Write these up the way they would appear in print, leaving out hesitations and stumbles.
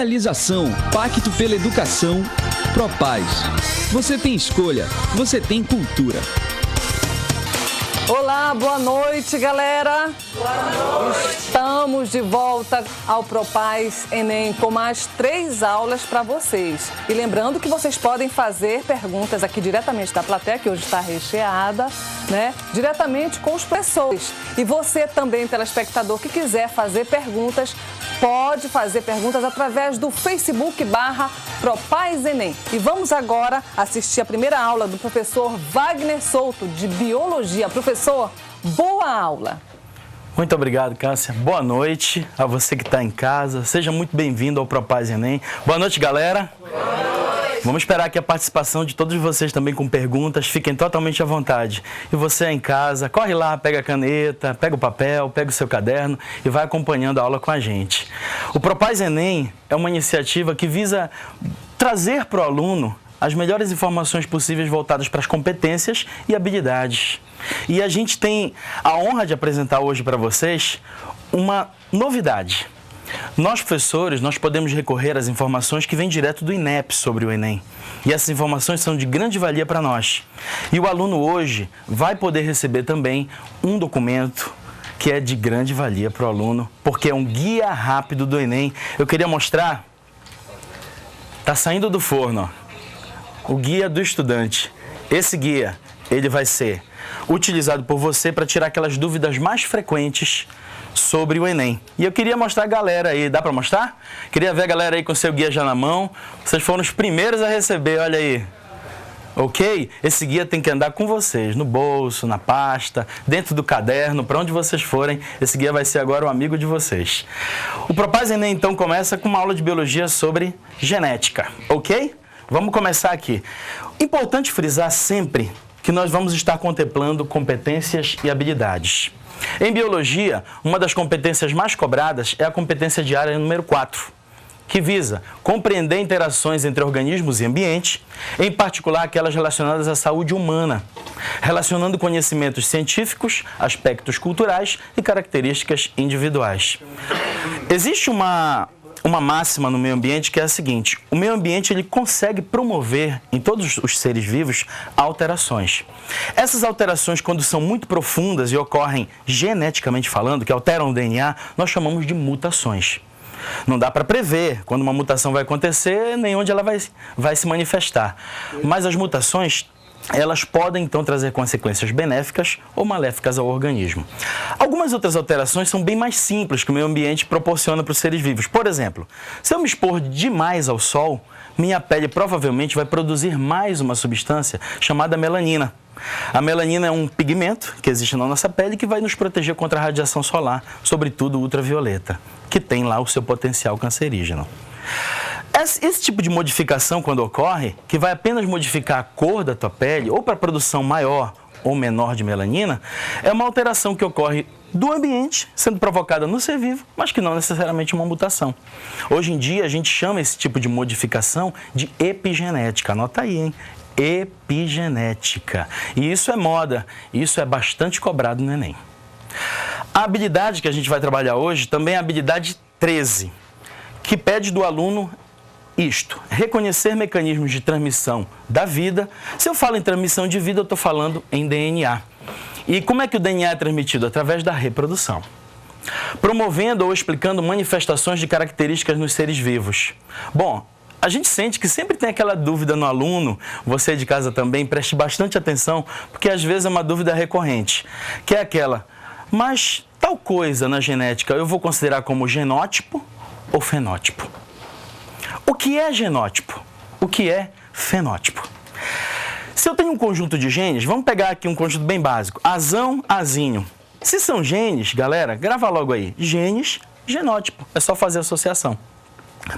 Realização Pacto pela Educação, Propaz. Você tem escolha, você tem cultura. Olá, boa noite, galera. Boa noite. Estamos de volta ao Propaz Enem com mais 3 aulas para vocês. E lembrando que vocês podem fazer perguntas aqui diretamente da plateia, que hoje está recheada, né? Diretamente com os professores. E você também, telespectador, que quiser fazer perguntas, pode fazer perguntas através do Facebook/Propaz Enem. E vamos agora assistir a primeira aula do professor Wagner Souto, de Biologia. Professor, boa aula! Muito obrigado, Cássia. Boa noite a você que está em casa. Seja muito bem-vindo ao Propaz Enem. Boa noite, galera. Boa noite. Vamos esperar aqui a participação de todos vocês também com perguntas. Fiquem totalmente à vontade. E você em casa, corre lá, pega a caneta, pega o papel, pega o seu caderno e vai acompanhando a aula com a gente. O Propaz Enem é uma iniciativa que visa trazer para o aluno as melhores informações possíveis voltadas para as competências e habilidades. E a gente tem a honra de apresentar hoje para vocês uma novidade. Nós, professores, nós podemos recorrer às informações que vêm direto do INEP sobre o Enem. E essas informações são de grande valia para nós. E o aluno hoje vai poder receber também um documento que é de grande valia para o aluno, porque é um guia rápido do Enem. Eu queria mostrar, está saindo do forno, ó. O guia do estudante. Esse guia, ele vai ser utilizado por você para tirar aquelas dúvidas mais frequentes sobre o Enem. E eu queria mostrar a galera aí, dá para mostrar? Queria ver a galera aí com seu guia já na mão. Vocês foram os primeiros a receber, olha aí. Ok? Esse guia tem que andar com vocês, no bolso, na pasta, dentro do caderno, para onde vocês forem. Esse guia vai ser agora o amigo de vocês. O Propaz Enem, então, começa com uma aula de biologia sobre genética, ok? Vamos começar aqui. Importante frisar sempre que nós vamos estar contemplando competências e habilidades. Em biologia, uma das competências mais cobradas é a competência diária número 4, que visa compreender interações entre organismos e ambiente, em particular aquelas relacionadas à saúde humana, relacionando conhecimentos científicos, aspectos culturais e características individuais. Existe uma máxima no meio ambiente que é a seguinte: o meio ambiente ele consegue promover em todos os seres vivos alterações. Essas alterações, quando são muito profundas e ocorrem geneticamente falando, que alteram o DNA, nós chamamos de mutações. Não dá para prever quando uma mutação vai acontecer, nem onde ela vai se manifestar. Mas as mutações, elas podem, então, trazer consequências benéficas ou maléficas ao organismo. Algumas outras alterações são bem mais simples que o meio ambiente proporciona para os seres vivos. Por exemplo, se eu me expor demais ao sol, minha pele provavelmente vai produzir mais uma substância chamada melanina. A melanina é um pigmento que existe na nossa pele que vai nos proteger contra a radiação solar, sobretudo ultravioleta, que tem lá o seu potencial cancerígeno. Esse tipo de modificação, quando ocorre, que vai apenas modificar a cor da tua pele, ou para produção maior ou menor de melanina, é uma alteração que ocorre do ambiente, sendo provocada no ser vivo, mas que não necessariamente uma mutação. Hoje em dia, a gente chama esse tipo de modificação de epigenética. Anota aí, hein? Epigenética. E isso é moda, isso é bastante cobrado no Enem. A habilidade que a gente vai trabalhar hoje também é a habilidade 13, que pede do aluno isto: reconhecer mecanismos de transmissão da vida. Se eu falo em transmissão de vida, eu estou falando em DNA. E como é que o DNA é transmitido? Através da reprodução. Promovendo ou explicando manifestações de características nos seres vivos. Bom, a gente sente que sempre tem aquela dúvida no aluno, você de casa também, preste bastante atenção, porque às vezes é uma dúvida recorrente, que é aquela: mas tal coisa na genética eu vou considerar como genótipo ou fenótipo? O que é genótipo? O que é fenótipo? Se eu tenho um conjunto de genes, vamos pegar aqui um conjunto bem básico: azão, azinho. Se são genes, galera, grava logo aí: genes, genótipo. É só fazer associação.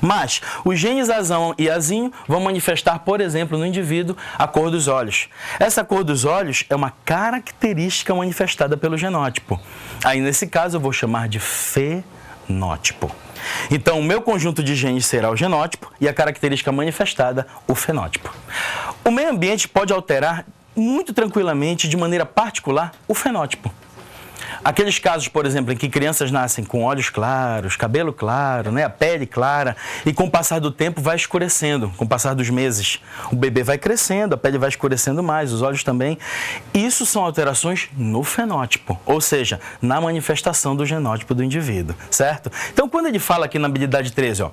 Mas os genes azão e azinho vão manifestar, por exemplo, no indivíduo, a cor dos olhos. Essa cor dos olhos é uma característica manifestada pelo genótipo. Aí, nesse caso, eu vou chamar de fenótipo. Então, o meu conjunto de genes será o genótipo e a característica manifestada, o fenótipo. O meio ambiente pode alterar muito tranquilamente, de maneira particular, o fenótipo. Aqueles casos, por exemplo, em que crianças nascem com olhos claros, cabelo claro, né, a pele clara, e com o passar do tempo vai escurecendo, com o passar dos meses. O bebê vai crescendo, a pele vai escurecendo mais, os olhos também. Isso são alterações no fenótipo, ou seja, na manifestação do genótipo do indivíduo, certo? Então, quando ele fala aqui na habilidade 13, ó,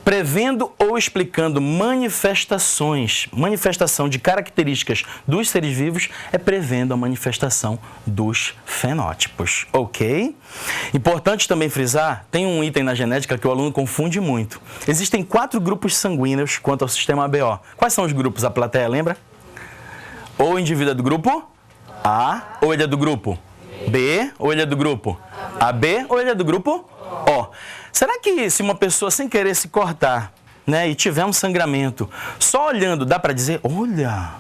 prevendo ou explicando manifestação de características dos seres vivos, é prevendo a manifestação dos fenótipos, ok? Importante também frisar, tem um item na genética que o aluno confunde muito. Existem 4 grupos sanguíneos quanto ao sistema ABO. Quais são os grupos? A plateia lembra? Ou o indivíduo é do grupo A, ou ele é do grupo B, ou ele é do grupo AB, ou ele é do grupo O. Será que se uma pessoa sem querer se cortar, né, e tiver um sangramento, só olhando dá para dizer, olha,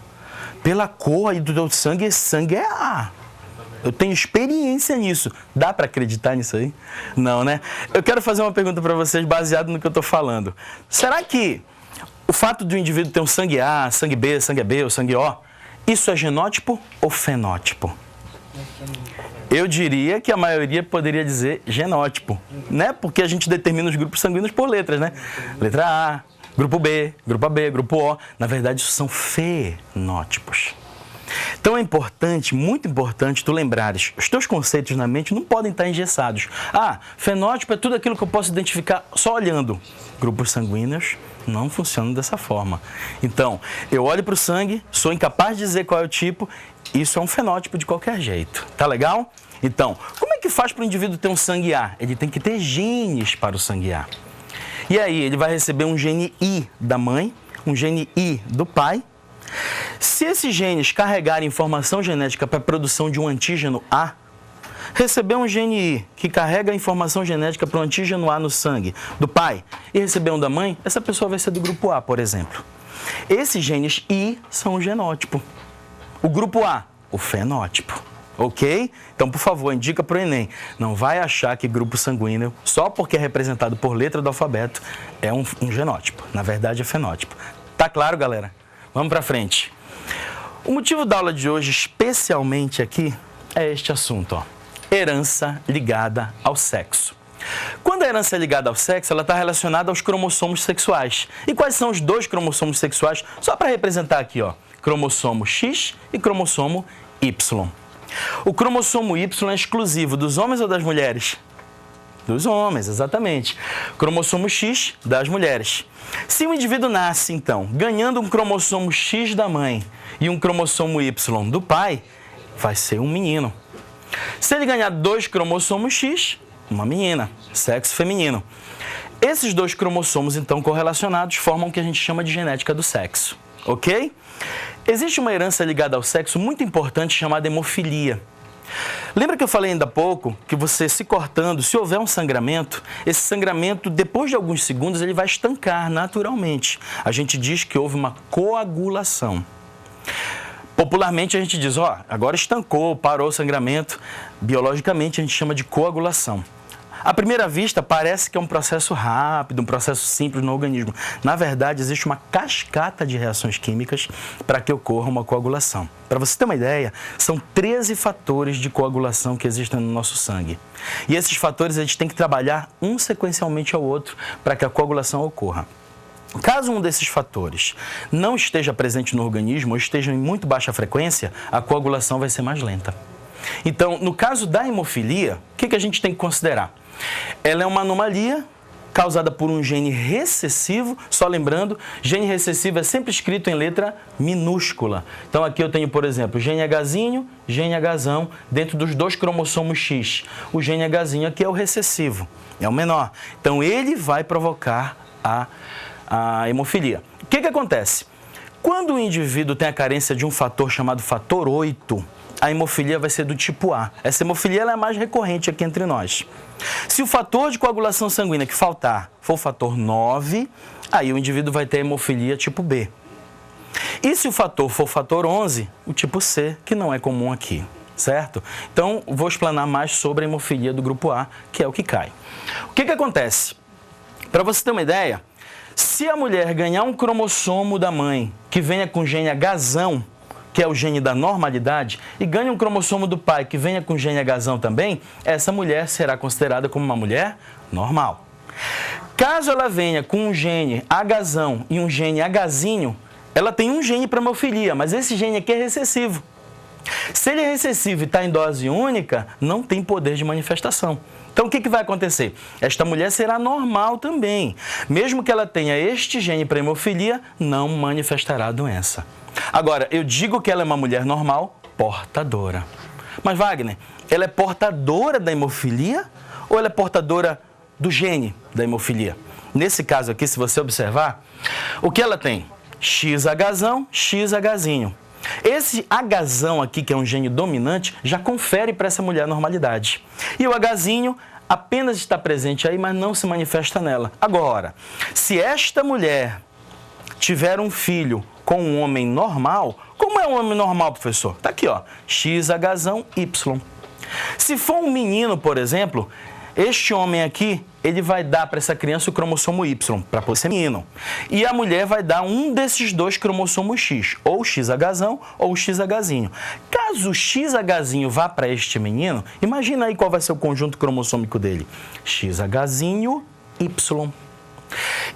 pela cor aí do teu sangue, esse sangue é A. Eu tenho experiência nisso. Dá para acreditar nisso aí? Não, né? Eu quero fazer uma pergunta para vocês baseado no que eu estou falando. Será que o fato do indivíduo ter um sangue A, sangue B, sangue AB ou sangue O, isso é genótipo ou fenótipo? Eu diria que a maioria poderia dizer genótipo, né? Porque a gente determina os grupos sanguíneos por letras, né? Letra A, grupo B, grupo AB, grupo O. Na verdade, isso são fenótipos. Então é importante, muito importante, tu lembrares, os teus conceitos na mente não podem estar engessados. Ah, fenótipo é tudo aquilo que eu posso identificar só olhando. Grupos sanguíneos não funcionam dessa forma. Então, eu olho para o sangue, sou incapaz de dizer qual é o tipo, isso é um fenótipo de qualquer jeito. Tá legal? Então, como é que faz para o indivíduo ter um sangue A? Ele tem que ter genes para o sangue A. E aí, ele vai receber um gene I da mãe, um gene I do pai. Se esses genes carregarem informação genética para a produção de um antígeno A, receber um gene I que carrega a informação genética para o antígeno A no sangue do pai e receber um da mãe, essa pessoa vai ser do grupo A, por exemplo. Esses genes I são o genótipo. O grupo A, o fenótipo. Ok? Então, por favor, indica para o Enem. Não vai achar que grupo sanguíneo, só porque é representado por letra do alfabeto, é um genótipo. Na verdade, é fenótipo. Tá claro, galera? Vamos para frente. O motivo da aula de hoje, especialmente aqui, é este assunto, ó. Herança ligada ao sexo. Quando a herança é ligada ao sexo, ela está relacionada aos cromossomos sexuais. E quais são os 2 cromossomos sexuais? Só para representar aqui, ó, cromossomo X e cromossomo Y. O cromossomo Y é exclusivo dos homens ou das mulheres? Dos homens, exatamente. Cromossomo X das mulheres. Se o indivíduo nasce, então, ganhando um cromossomo X da mãe e um cromossomo Y do pai, vai ser um menino. Se ele ganhar 2 cromossomos X, uma menina, sexo feminino. Esses 2 cromossomos, então, correlacionados, formam o que a gente chama de genética do sexo, ok? Existe uma herança ligada ao sexo muito importante chamada hemofilia. Lembra que eu falei ainda há pouco que você se cortando, se houver um sangramento, esse sangramento, depois de alguns segundos, ele vai estancar naturalmente. A gente diz que houve uma coagulação. Popularmente a gente diz, ó, agora estancou, parou o sangramento. Biologicamente a gente chama de coagulação. À primeira vista parece que é um processo rápido, um processo simples no organismo. Na verdade, existe uma cascata de reações químicas para que ocorra uma coagulação. Para você ter uma ideia, são 13 fatores de coagulação que existem no nosso sangue. E esses fatores a gente tem que trabalhar um sequencialmente ao outro para que a coagulação ocorra. Caso um desses fatores não esteja presente no organismo ou esteja em muito baixa frequência, a coagulação vai ser mais lenta. Então, no caso da hemofilia, o que a gente tem que considerar? Ela é uma anomalia causada por um gene recessivo, só lembrando, gene recessivo é sempre escrito em letra minúscula. Então aqui eu tenho, por exemplo, gene Hzinho, gene Hzão, dentro dos 2 cromossomos X. O gene Hzinho aqui é o recessivo, é o menor. Então ele vai provocar a hemofilia. O que acontece? Quando o indivíduo tem a carência de um fator chamado fator 8, a hemofilia vai ser do tipo A. Essa hemofilia ela é a mais recorrente aqui entre nós. Se o fator de coagulação sanguínea que faltar for o fator 9, aí o indivíduo vai ter hemofilia tipo B. E se o fator for o fator 11, o tipo C, que não é comum aqui, certo? Então, vou explanar mais sobre a hemofilia do grupo A, que é o que cai. O que acontece? Para você ter uma ideia, se a mulher ganhar um cromossomo da mãe que venha com gene Hzão, que é o gene da normalidade, e ganha um cromossomo do pai que venha com gene Hzão também, essa mulher será considerada como uma mulher normal. Caso ela venha com um gene Hzão e um gene Hzinho, ela tem um gene para hemofilia, mas esse gene aqui é recessivo. Se ele é recessivo e está em dose única, não tem poder de manifestação. Então, o que vai acontecer? Esta mulher será normal também. Mesmo que ela tenha este gene para hemofilia, não manifestará a doença. Agora, eu digo que ela é uma mulher normal, portadora. Mas, Wagner, ela é portadora da hemofilia ou ela é portadora do gene da hemofilia? Nesse caso aqui, se você observar, o que ela tem? XHzão, XHzinho. Esse Hzão aqui, que é um gene dominante, já confere para essa mulher a normalidade. E o Hzinho apenas está presente aí, mas não se manifesta nela. Agora, se esta mulher tiver um filho com um homem normal, como é um homem normal, professor? Está aqui, ó, XHzão Y. Se for um menino, por exemplo, este homem aqui, ele vai dar para essa criança o cromossomo Y, para poder ser menino. E a mulher vai dar um desses dois cromossomos X, ou XHzão ou XHzinho. Caso o XHzinho vá para este menino, imagina aí qual vai ser o conjunto cromossômico dele. XHzinho Y.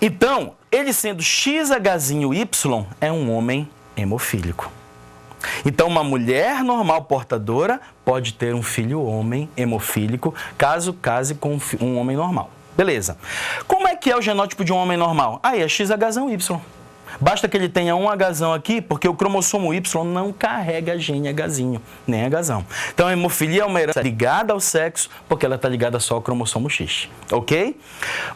Então, ele sendo XHzinho Y, é um homem hemofílico. Então, uma mulher normal portadora pode ter um filho homem hemofílico, caso case com um homem normal. Beleza. Como é que é o genótipo de um homem normal? Aí é XHzão Y. Basta que ele tenha um Hzão aqui, porque o cromossomo Y não carrega gene Hzinho, nem Hzão. Então, a hemofilia é uma herança ligada ao sexo, porque ela está ligada só ao cromossomo X. Ok?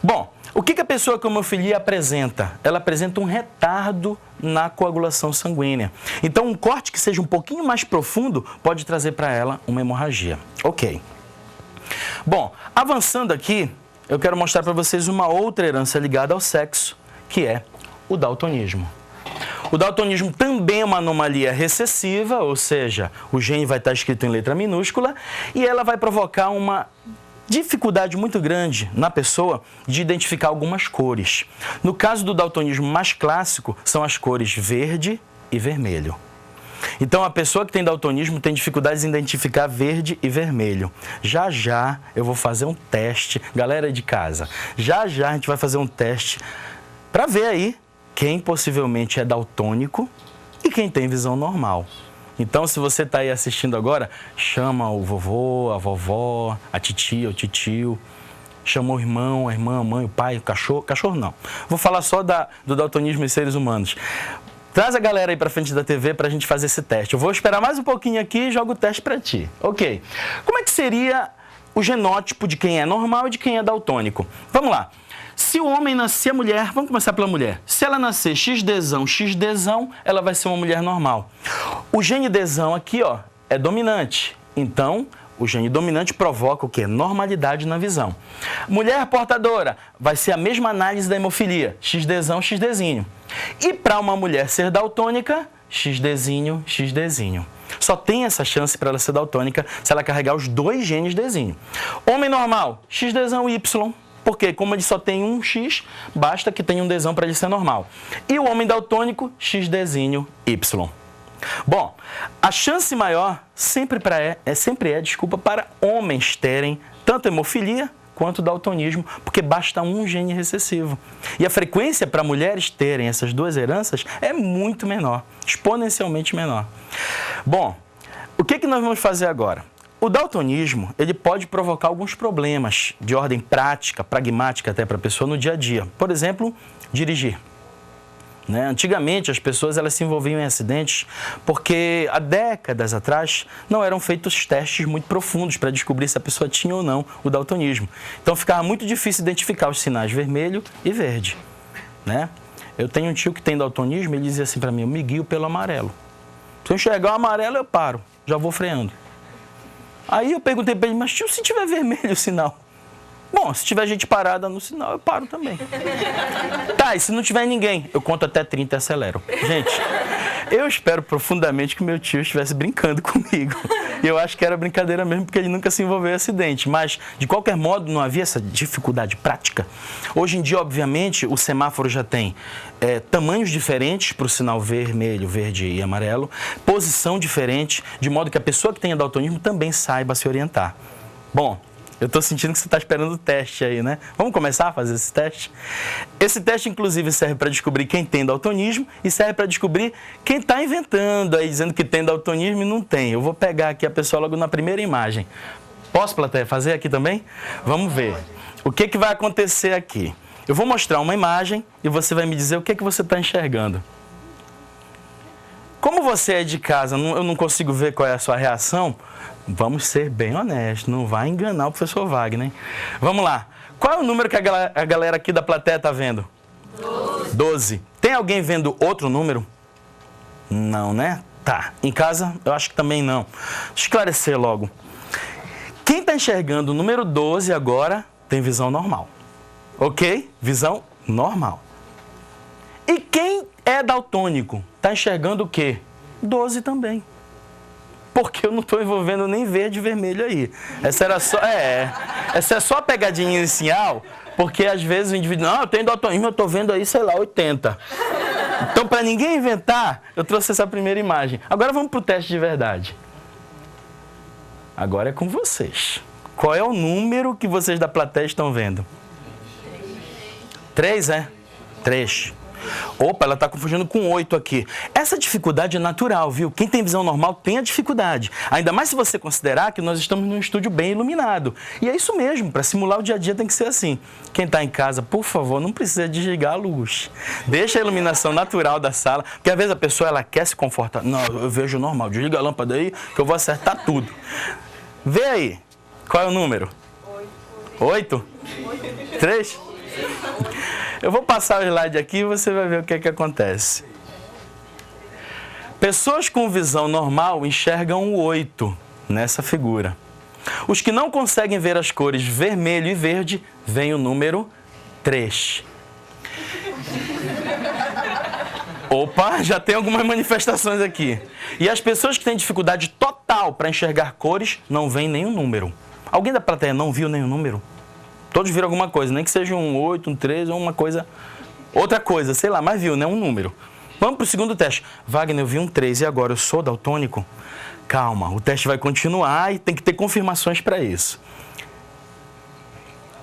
Bom, o que a pessoa com hemofilia apresenta? Ela apresenta um retardo na coagulação sanguínea. Então, um corte que seja um pouquinho mais profundo pode trazer para ela uma hemorragia. Ok. Bom, avançando aqui, eu quero mostrar para vocês uma outra herança ligada ao sexo, que é o daltonismo. O daltonismo também é uma anomalia recessiva, ou seja, o gene vai estar escrito em letra minúscula e ela vai provocar uma dificuldade muito grande na pessoa de identificar algumas cores. No caso do daltonismo mais clássico, são as cores verde e vermelho. Então, a pessoa que tem daltonismo tem dificuldades em identificar verde e vermelho. Já já eu vou fazer um teste, galera de casa, já a gente vai fazer um teste para ver aí quem possivelmente é daltônico e quem tem visão normal. Então, se você está aí assistindo agora, chama o vovô, a vovó, a titia, o titio, chama o irmão, a irmã, a mãe, o pai, o cachorro. Cachorro não. Vou falar só do daltonismo em seres humanos. Traz a galera aí para frente da TV para a gente fazer esse teste. Eu vou esperar mais um pouquinho aqui e jogo o teste para ti. Ok. Como é que seria o genótipo de quem é normal e de quem é daltônico? Vamos lá. Se o homem nascer, a mulher, vamos começar pela mulher. Se ela nascer XDzão, XDzão, ela vai ser uma mulher normal. O gene Dzão aqui, ó, é dominante. Então, o gene dominante provoca o quê? Normalidade na visão. Mulher portadora, vai ser a mesma análise da hemofilia. XDzão, XDzinho. E para uma mulher ser daltônica, XDzinho, XDzinho. Só tem essa chance para ela ser daltônica se ela carregar os dois genes Dzinho. Homem normal, XDzão Y. Porque, como ele só tem um X, basta que tenha um Dzão para ele ser normal. E o homem daltônico, XDzinho Y. Bom, a chance maior sempre é para homens terem tanto hemofilia quanto daltonismo, porque basta um gene recessivo. E a frequência para mulheres terem essas duas heranças é muito menor, exponencialmente menor. Bom, o que nós vamos fazer agora? O daltonismo, ele pode provocar alguns problemas de ordem prática, pragmática até para a pessoa no dia a dia. Por exemplo, dirigir. Antigamente, as pessoas elas se envolviam em acidentes porque há décadas atrás não eram feitos testes muito profundos para descobrir se a pessoa tinha ou não o daltonismo. Então, ficava muito difícil identificar os sinais vermelho e verde. Eu tenho um tio que tem daltonismo, ele dizia assim para mim, eu me guio pelo amarelo. Se eu enxergar o amarelo, eu paro, já vou freando. Aí eu perguntei para ele, mas tio, se tiver vermelho o sinal? Bom, se tiver gente parada no sinal, eu paro também. Tá, e se não tiver ninguém, eu conto até 30 e acelero. Gente, Eu espero profundamente que o meu tio estivesse brincando comigo. E eu acho que era brincadeira mesmo, porque ele nunca se envolveu em acidente. Mas, de qualquer modo, não havia essa dificuldade prática. Hoje em dia, obviamente, o semáforo já tem tamanhos diferentes para o sinal vermelho, verde e amarelo, posição diferente, de modo que a pessoa que tenha daltonismo também saiba se orientar. Bom, eu estou sentindo que você está esperando o teste aí, né? Vamos começar a fazer esse teste? Esse teste, inclusive, serve para descobrir quem tem daltonismo e serve para descobrir quem está inventando aí, dizendo que tem daltonismo e não tem. Eu vou pegar aqui a pessoa logo na primeira imagem. Posso, plateia, fazer aqui também? Vamos ver. O que vai acontecer aqui? Eu vou mostrar uma imagem e você vai me dizer o que você está enxergando. Como você é de casa, eu não consigo ver qual é a sua reação, vamos ser bem honestos, não vai enganar o professor Wagner, hein? Vamos lá. Qual é o número que a galera aqui da plateia está vendo? 12. Tem alguém vendo outro número? Não, né? Tá. Em casa, eu acho que também não. Deixa eu esclarecer logo. Quem está enxergando o número 12 agora tem visão normal. Ok? Visão normal. E quem é daltônico está enxergando o quê? 12 também. Porque eu não estou envolvendo nem verde e vermelho aí. Essa é só a pegadinha inicial, porque às vezes o indivíduo, não, eu tenho daltonismo, eu estou vendo aí, sei lá, 80. Então, para ninguém inventar, eu trouxe essa primeira imagem. Agora vamos para o teste de verdade. Agora é com vocês. Qual é o número que vocês da plateia estão vendo? 3, é? 3. Opa, ela está confundindo com 8 aqui. Essa dificuldade é natural, viu? Quem tem visão normal tem a dificuldade. Ainda mais se você considerar que nós estamos num estúdio bem iluminado. E é isso mesmo, para simular o dia a dia tem que ser assim. Quem está em casa, por favor, não precisa desligar a luz. Deixa a iluminação natural da sala, porque às vezes a pessoa ela quer se confortar. Não, eu vejo normal, desliga a lâmpada aí que eu vou acertar tudo. Vê aí, qual é o número? 8? 3? Eu vou passar o slide aqui e você vai ver o que acontece. Pessoas com visão normal enxergam o 8 nessa figura. Os que não conseguem ver as cores vermelho e verde, vem o número 3. Opa, já tem algumas manifestações aqui. E as pessoas que têm dificuldade total para enxergar cores, não vem nenhum número. Alguém da plateia não viu nenhum número? Todos viram alguma coisa, nem que seja um 8, um 3 ou uma coisa, outra coisa, sei lá, mas viu, né? Um número. Vamos para o segundo teste. Wagner, eu vi um 3 e agora eu sou daltônico? Calma, o teste vai continuar e tem que ter confirmações para isso.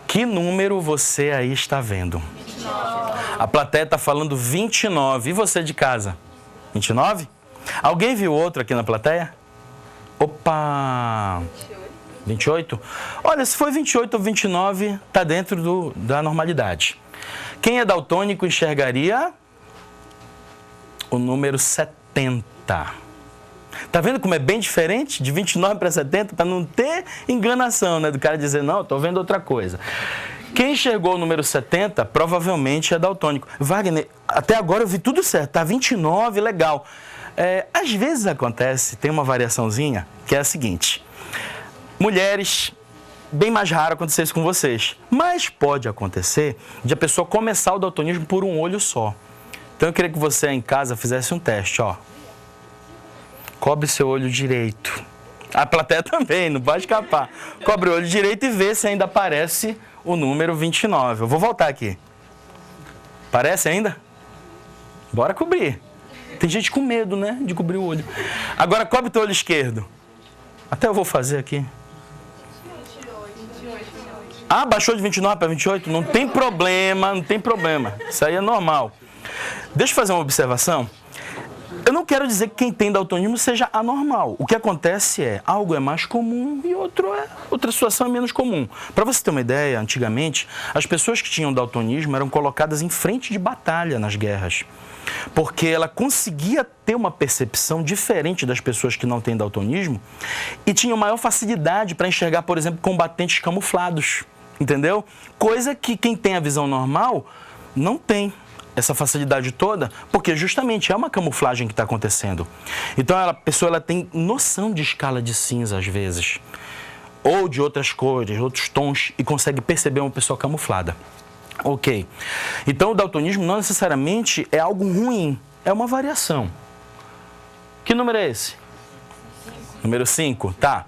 Que número você aí está vendo? 29. A plateia está falando 29. E você de casa? 29? Alguém viu outro aqui na plateia? Opa! 28? Olha, se foi 28 ou 29, está dentro da normalidade. Quem é daltônico enxergaria o número 70. Tá vendo como é bem diferente? De 29 para 70, para não ter enganação, né? Do cara dizer, não, estou vendo outra coisa. Quem enxergou o número 70, provavelmente é daltônico. Wagner, até agora eu vi tudo certo, tá 29, legal. Às vezes acontece, tem uma variaçãozinha, que é a seguinte. Mulheres, bem mais raro acontecer isso com vocês, mas pode acontecer de a pessoa começar o daltonismo por um olho só. Então eu queria que você em casa fizesse um teste, ó. Cobre seu olho direito. A plateia também, não pode escapar. Cobre o olho direito e vê se ainda aparece o número 29. Eu vou voltar aqui. Parece ainda? Bora cobrir. Tem gente com medo, né, de cobrir o olho. Agora cobre teu olho esquerdo. Até eu vou fazer aqui. Ah, baixou de 29 para 28? Não tem problema, não tem problema. Isso aí é normal. Deixa eu fazer uma observação. Eu não quero dizer que quem tem daltonismo seja anormal. O que acontece é, algo é mais comum e outra situação é menos comum. Para você ter uma ideia, antigamente, as pessoas que tinham daltonismo eram colocadas em frente de batalha nas guerras. Porque ela conseguia ter uma percepção diferente das pessoas que não têm daltonismo e tinha maior facilidade para enxergar, por exemplo, combatentes camuflados. Entendeu? Coisa que quem tem a visão normal não tem essa facilidade toda, porque justamente é uma camuflagem que está acontecendo. Então a pessoa tem noção de escala de cinza às vezes, ou de outras cores, outros tons, e consegue perceber uma pessoa camuflada. Ok. Então o daltonismo não necessariamente é algo ruim, é uma variação. Que número é esse? Número 5, tá.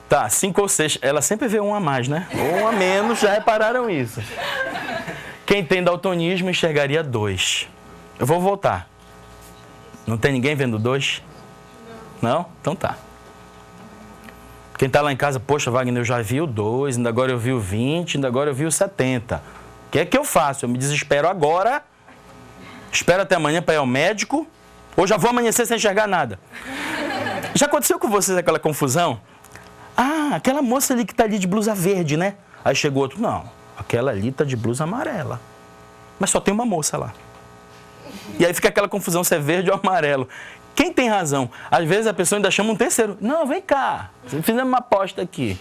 Tá, 5 ou 6. Ela sempre vê um a mais, né? Ou um a menos, já repararam isso. Quem tem daltonismo enxergaria 2. Eu vou voltar. Não tem ninguém vendo 2? Não? Então tá. Quem tá lá em casa, poxa, Wagner, eu já vi o 2, ainda agora eu vi o 20, ainda agora eu vi o 70. O que é que eu faço? Eu me desespero agora, espero até amanhã para ir ao médico, ou já vou amanhecer sem enxergar nada. Já aconteceu com vocês aquela confusão? Ah, aquela moça ali que tá ali de blusa verde, né? Aí chegou outro, não, aquela ali tá de blusa amarela. Mas só tem uma moça lá. E aí fica aquela confusão se é verde ou amarelo. Quem tem razão? Às vezes a pessoa ainda chama um terceiro. Não, vem cá, fizemos uma aposta aqui.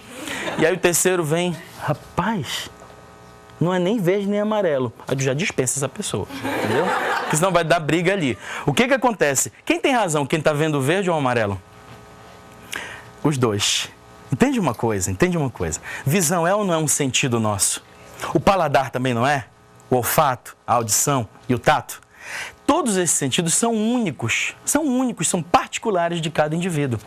E aí o terceiro vem, rapaz, não é nem verde nem amarelo. Aí tu já dispensa essa pessoa, entendeu? Porque senão vai dar briga ali. O que que acontece? Quem tem razão? Quem tá vendo verde ou amarelo? Os dois. Entende uma coisa? Entende uma coisa? Visão é ou não é um sentido nosso? O paladar também não é? O olfato, a audição e o tato? Todos esses sentidos são únicos, são particulares de cada indivíduo.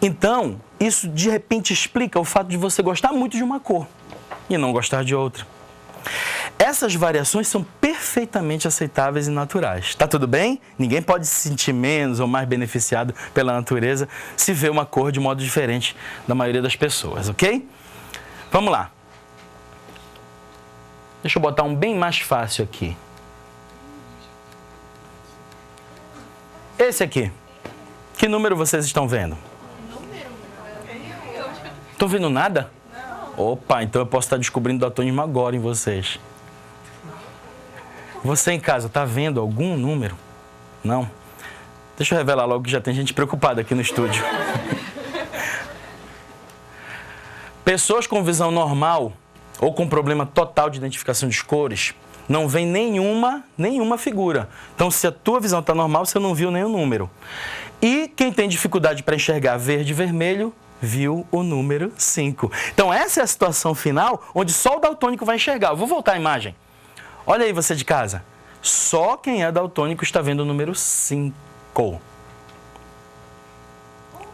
Então, isso de repente explica o fato de você gostar muito de uma cor e não gostar de outra. Essas variações são perfeitamente aceitáveis e naturais. Tá tudo bem? Ninguém pode se sentir menos ou mais beneficiado pela natureza se vê uma cor de modo diferente da maioria das pessoas, ok? Vamos lá. Deixa eu botar um bem mais fácil aqui. Esse aqui. Que número vocês estão vendo? Estão vendo nada? Opa, então eu posso estar descobrindo daltonismo agora em vocês. Você em casa está vendo algum número? Não? Deixa eu revelar logo que já tem gente preocupada aqui no estúdio. Pessoas com visão normal ou com problema total de identificação de cores não vem nenhuma figura. Então, se a tua visão está normal, você não viu nenhum número. E quem tem dificuldade para enxergar verde e vermelho, viu o número 5. Então, essa é a situação final, onde só o daltônico vai enxergar. Eu vou voltar a imagem. Olha aí você de casa. Só quem é daltônico está vendo o número 5.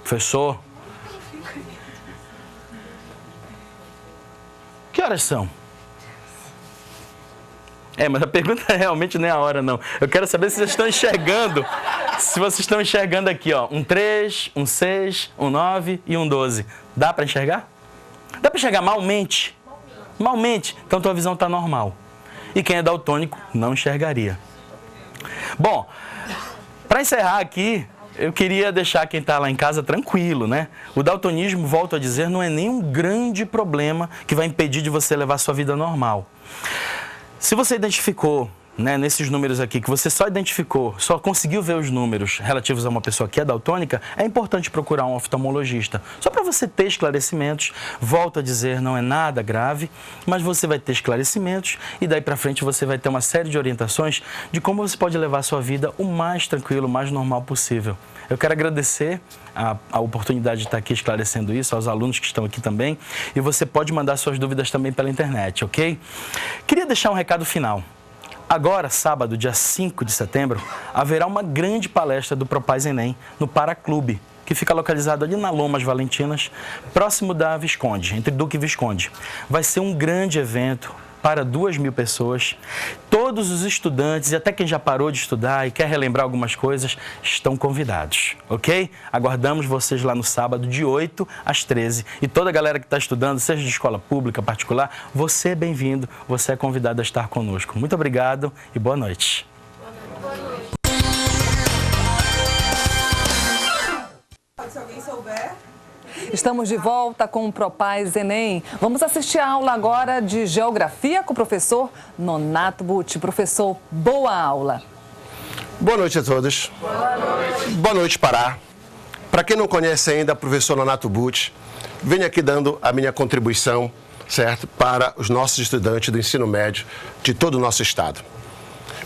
Professor? Que horas são? Mas a pergunta realmente não é a hora, não. Eu quero saber se vocês estão enxergando. Se vocês estão enxergando aqui, ó, um 3, um 6, um 9 e um 12. Dá para enxergar? Dá para enxergar malmente? Malmente. Então, tua visão está normal. E quem é daltônico não enxergaria. Bom, para encerrar aqui, eu queria deixar quem está lá em casa tranquilo, né? O daltonismo, volto a dizer, não é nenhum grande problema que vai impedir de você levar sua vida normal. Se você identificou, né, nesses números aqui, que você só identificou, só conseguiu ver os números relativos a uma pessoa que é daltônica, é importante procurar um oftalmologista. Só para você ter esclarecimentos, volto a dizer, não é nada grave, mas você vai ter esclarecimentos e daí para frente você vai ter uma série de orientações de como você pode levar a sua vida o mais tranquilo, o mais normal possível. Eu quero agradecer a oportunidade de estar aqui esclarecendo isso, aos alunos que estão aqui também, e você pode mandar suas dúvidas também pela internet, ok? Queria deixar um recado final. Agora, sábado, dia 5 de setembro, haverá uma grande palestra do Propaz Enem no Paraclube, que fica localizado ali na Lomas Valentinas, próximo da Visconde, entre Duque e Visconde. Vai ser um grande evento para 2.000 pessoas. Todos os estudantes e até quem já parou de estudar e quer relembrar algumas coisas, estão convidados, ok? Aguardamos vocês lá no sábado, de 8 às 13. E toda a galera que está estudando, seja de escola pública, particular, você é bem-vindo, você é convidado a estar conosco. Muito obrigado e boa noite. Se alguém souber... Estamos de volta com o Propaz Enem. Vamos assistir a aula agora de Geografia com o professor Nonato Butti. Professor, boa aula. Boa noite a todos. Boa noite. Boa noite, Pará. Para quem não conhece ainda, professor Nonato Butti, venho aqui dando a minha contribuição, certo, para os nossos estudantes do ensino médio de todo o nosso estado.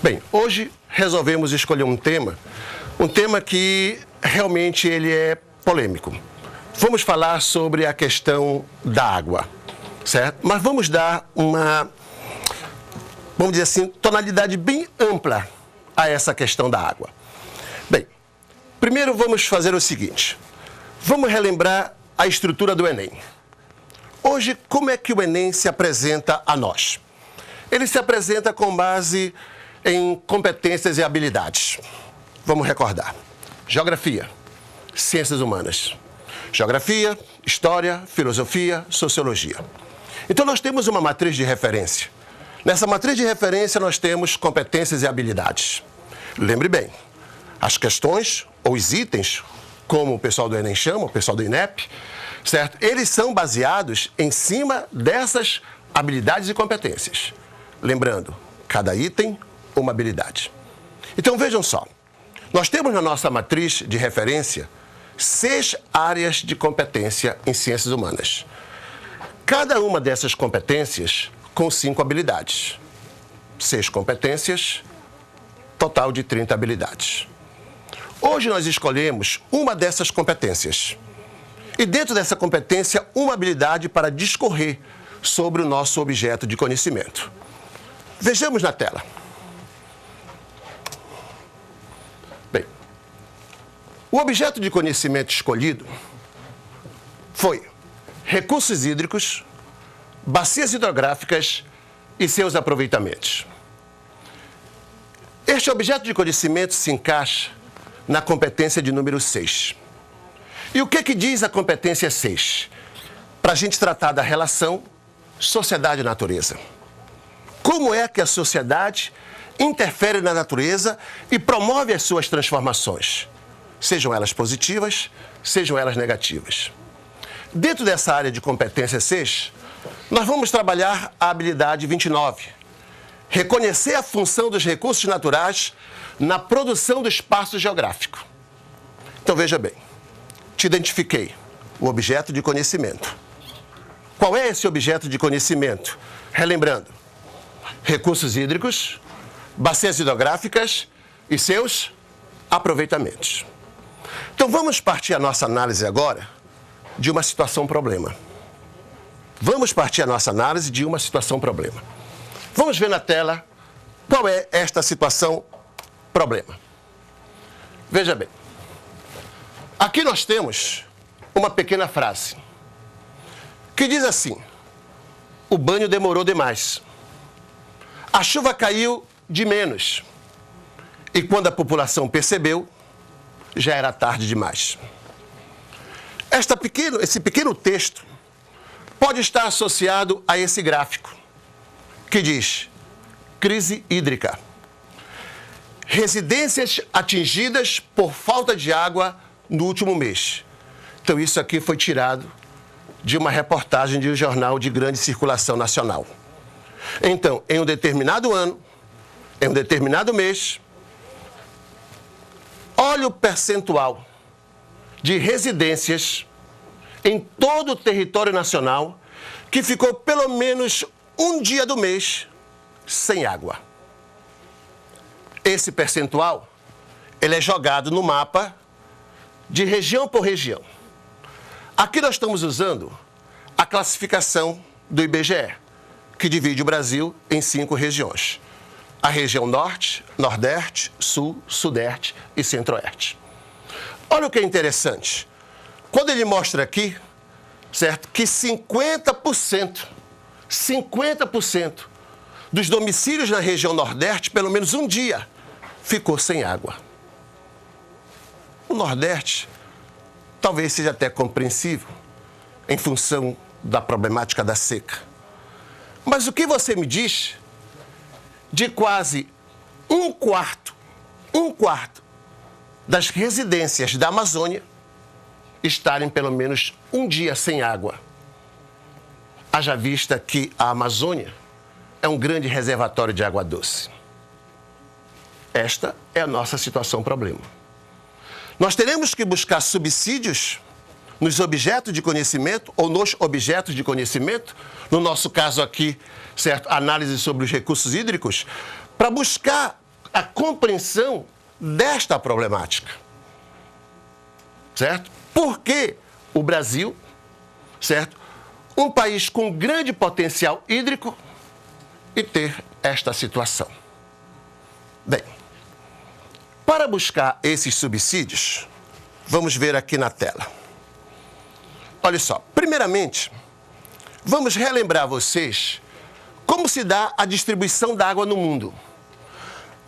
Bem, hoje resolvemos escolher um tema que realmente ele é polêmico. Vamos falar sobre a questão da água, certo? Mas vamos dar uma, vamos dizer assim, tonalidade bem ampla a essa questão da água. Bem, Primeiro vamos fazer o seguinte, vamos relembrar a estrutura do Enem. Hoje, como é que o Enem se apresenta a nós? Ele se apresenta com base em competências e habilidades. Vamos recordar. Geografia, ciências humanas. Geografia, história, filosofia, sociologia. Então nós temos uma matriz de referência. Nessa matriz de referência nós temos competências e habilidades. Lembre bem, as questões ou os itens, como o pessoal do Enem chama, o pessoal do INEP, certo? Eles são baseados em cima dessas habilidades e competências. Lembrando, cada item, uma habilidade. Então vejam só, nós temos na nossa matriz de referência 6 áreas de competência em ciências humanas. Cada uma dessas competências com 5 habilidades. 6 competências, total de 30 habilidades. Hoje nós escolhemos uma dessas competências. E dentro dessa competência, uma habilidade para discorrer sobre o nosso objeto de conhecimento. Vejamos na tela. Bem, o objeto de conhecimento escolhido foi recursos hídricos, bacias hidrográficas e seus aproveitamentos. Este objeto de conhecimento se encaixa na competência de número 6. E o que diz a competência 6? Para a gente tratar da relação sociedade e natureza. Como é que a sociedade interfere na natureza e promove as suas transformações? Sejam elas positivas, sejam elas negativas. Dentro dessa área de competência 6, nós vamos trabalhar a habilidade 29. Reconhecer a função dos recursos naturais na produção do espaço geográfico. Então veja bem, te identifiquei, o objeto de conhecimento. Qual é esse objeto de conhecimento? Relembrando, recursos hídricos, bacias hidrográficas e seus aproveitamentos. Então vamos partir a nossa análise agora de uma situação-problema. Vamos partir a nossa análise de uma situação-problema. Vamos ver na tela qual é esta situação-problema. Veja bem, aqui nós temos uma pequena frase que diz assim: o banho demorou demais. A chuva caiu de menos. E quando a população percebeu, já era tarde demais. Esse pequeno texto pode estar associado a esse gráfico, que diz crise hídrica. Residências atingidas por falta de água no último mês. Então isso aqui foi tirado de uma reportagem de um jornal de grande circulação nacional. Então, em um determinado ano, em um determinado mês, olha o percentual de residências em todo o território nacional que ficou pelo menos um dia do mês sem água. Esse percentual, ele é jogado no mapa de região por região. Aqui nós estamos usando a classificação do IBGE, que divide o Brasil em 5 regiões. A região Norte, Nordeste, Sul, Sudeste e Centro-Oeste. Olha o que é interessante. Quando ele mostra aqui, certo, que 50% dos domicílios na região Nordeste, pelo menos um dia, ficou sem água. O Nordeste talvez seja até compreensível em função da problemática da seca. Mas o que você me diz de quase um quarto das residências da Amazônia estarem pelo menos um dia sem água? Haja vista que a Amazônia é um grande reservatório de água doce. Esta é a nossa situação-problema. Nós teremos que buscar subsídios nos objetos de conhecimento ou nos objetos de conhecimento, no nosso caso aqui, certo, análise sobre os recursos hídricos, para buscar a compreensão desta problemática. Certo? Por que o Brasil, certo, um país com grande potencial hídrico, e ter esta situação? Bem, para buscar esses subsídios, vamos ver aqui na tela. Olha só, primeiramente, vamos relembrar vocês como se dá a distribuição da água no mundo.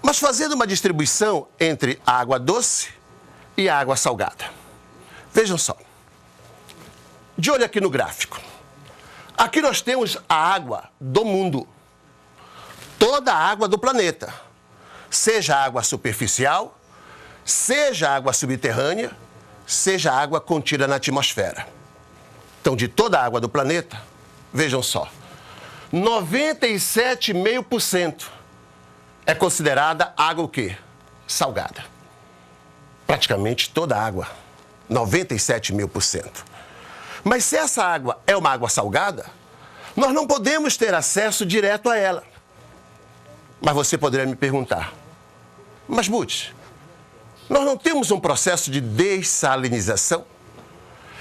Mas fazendo uma distribuição entre a água doce e a água salgada. Vejam só. De olho aqui no gráfico. Aqui nós temos a água do mundo. Toda a água do planeta. Seja água superficial, seja água subterrânea, seja água contida na atmosfera. Então, de toda a água do planeta, vejam só, 97,5% é considerada água o quê? Salgada. Praticamente toda a água, 97,5%. Mas se essa água é uma água salgada, nós não podemos ter acesso direto a ela. Mas você poderia me perguntar, mas Butch, nós não temos um processo de dessalinização?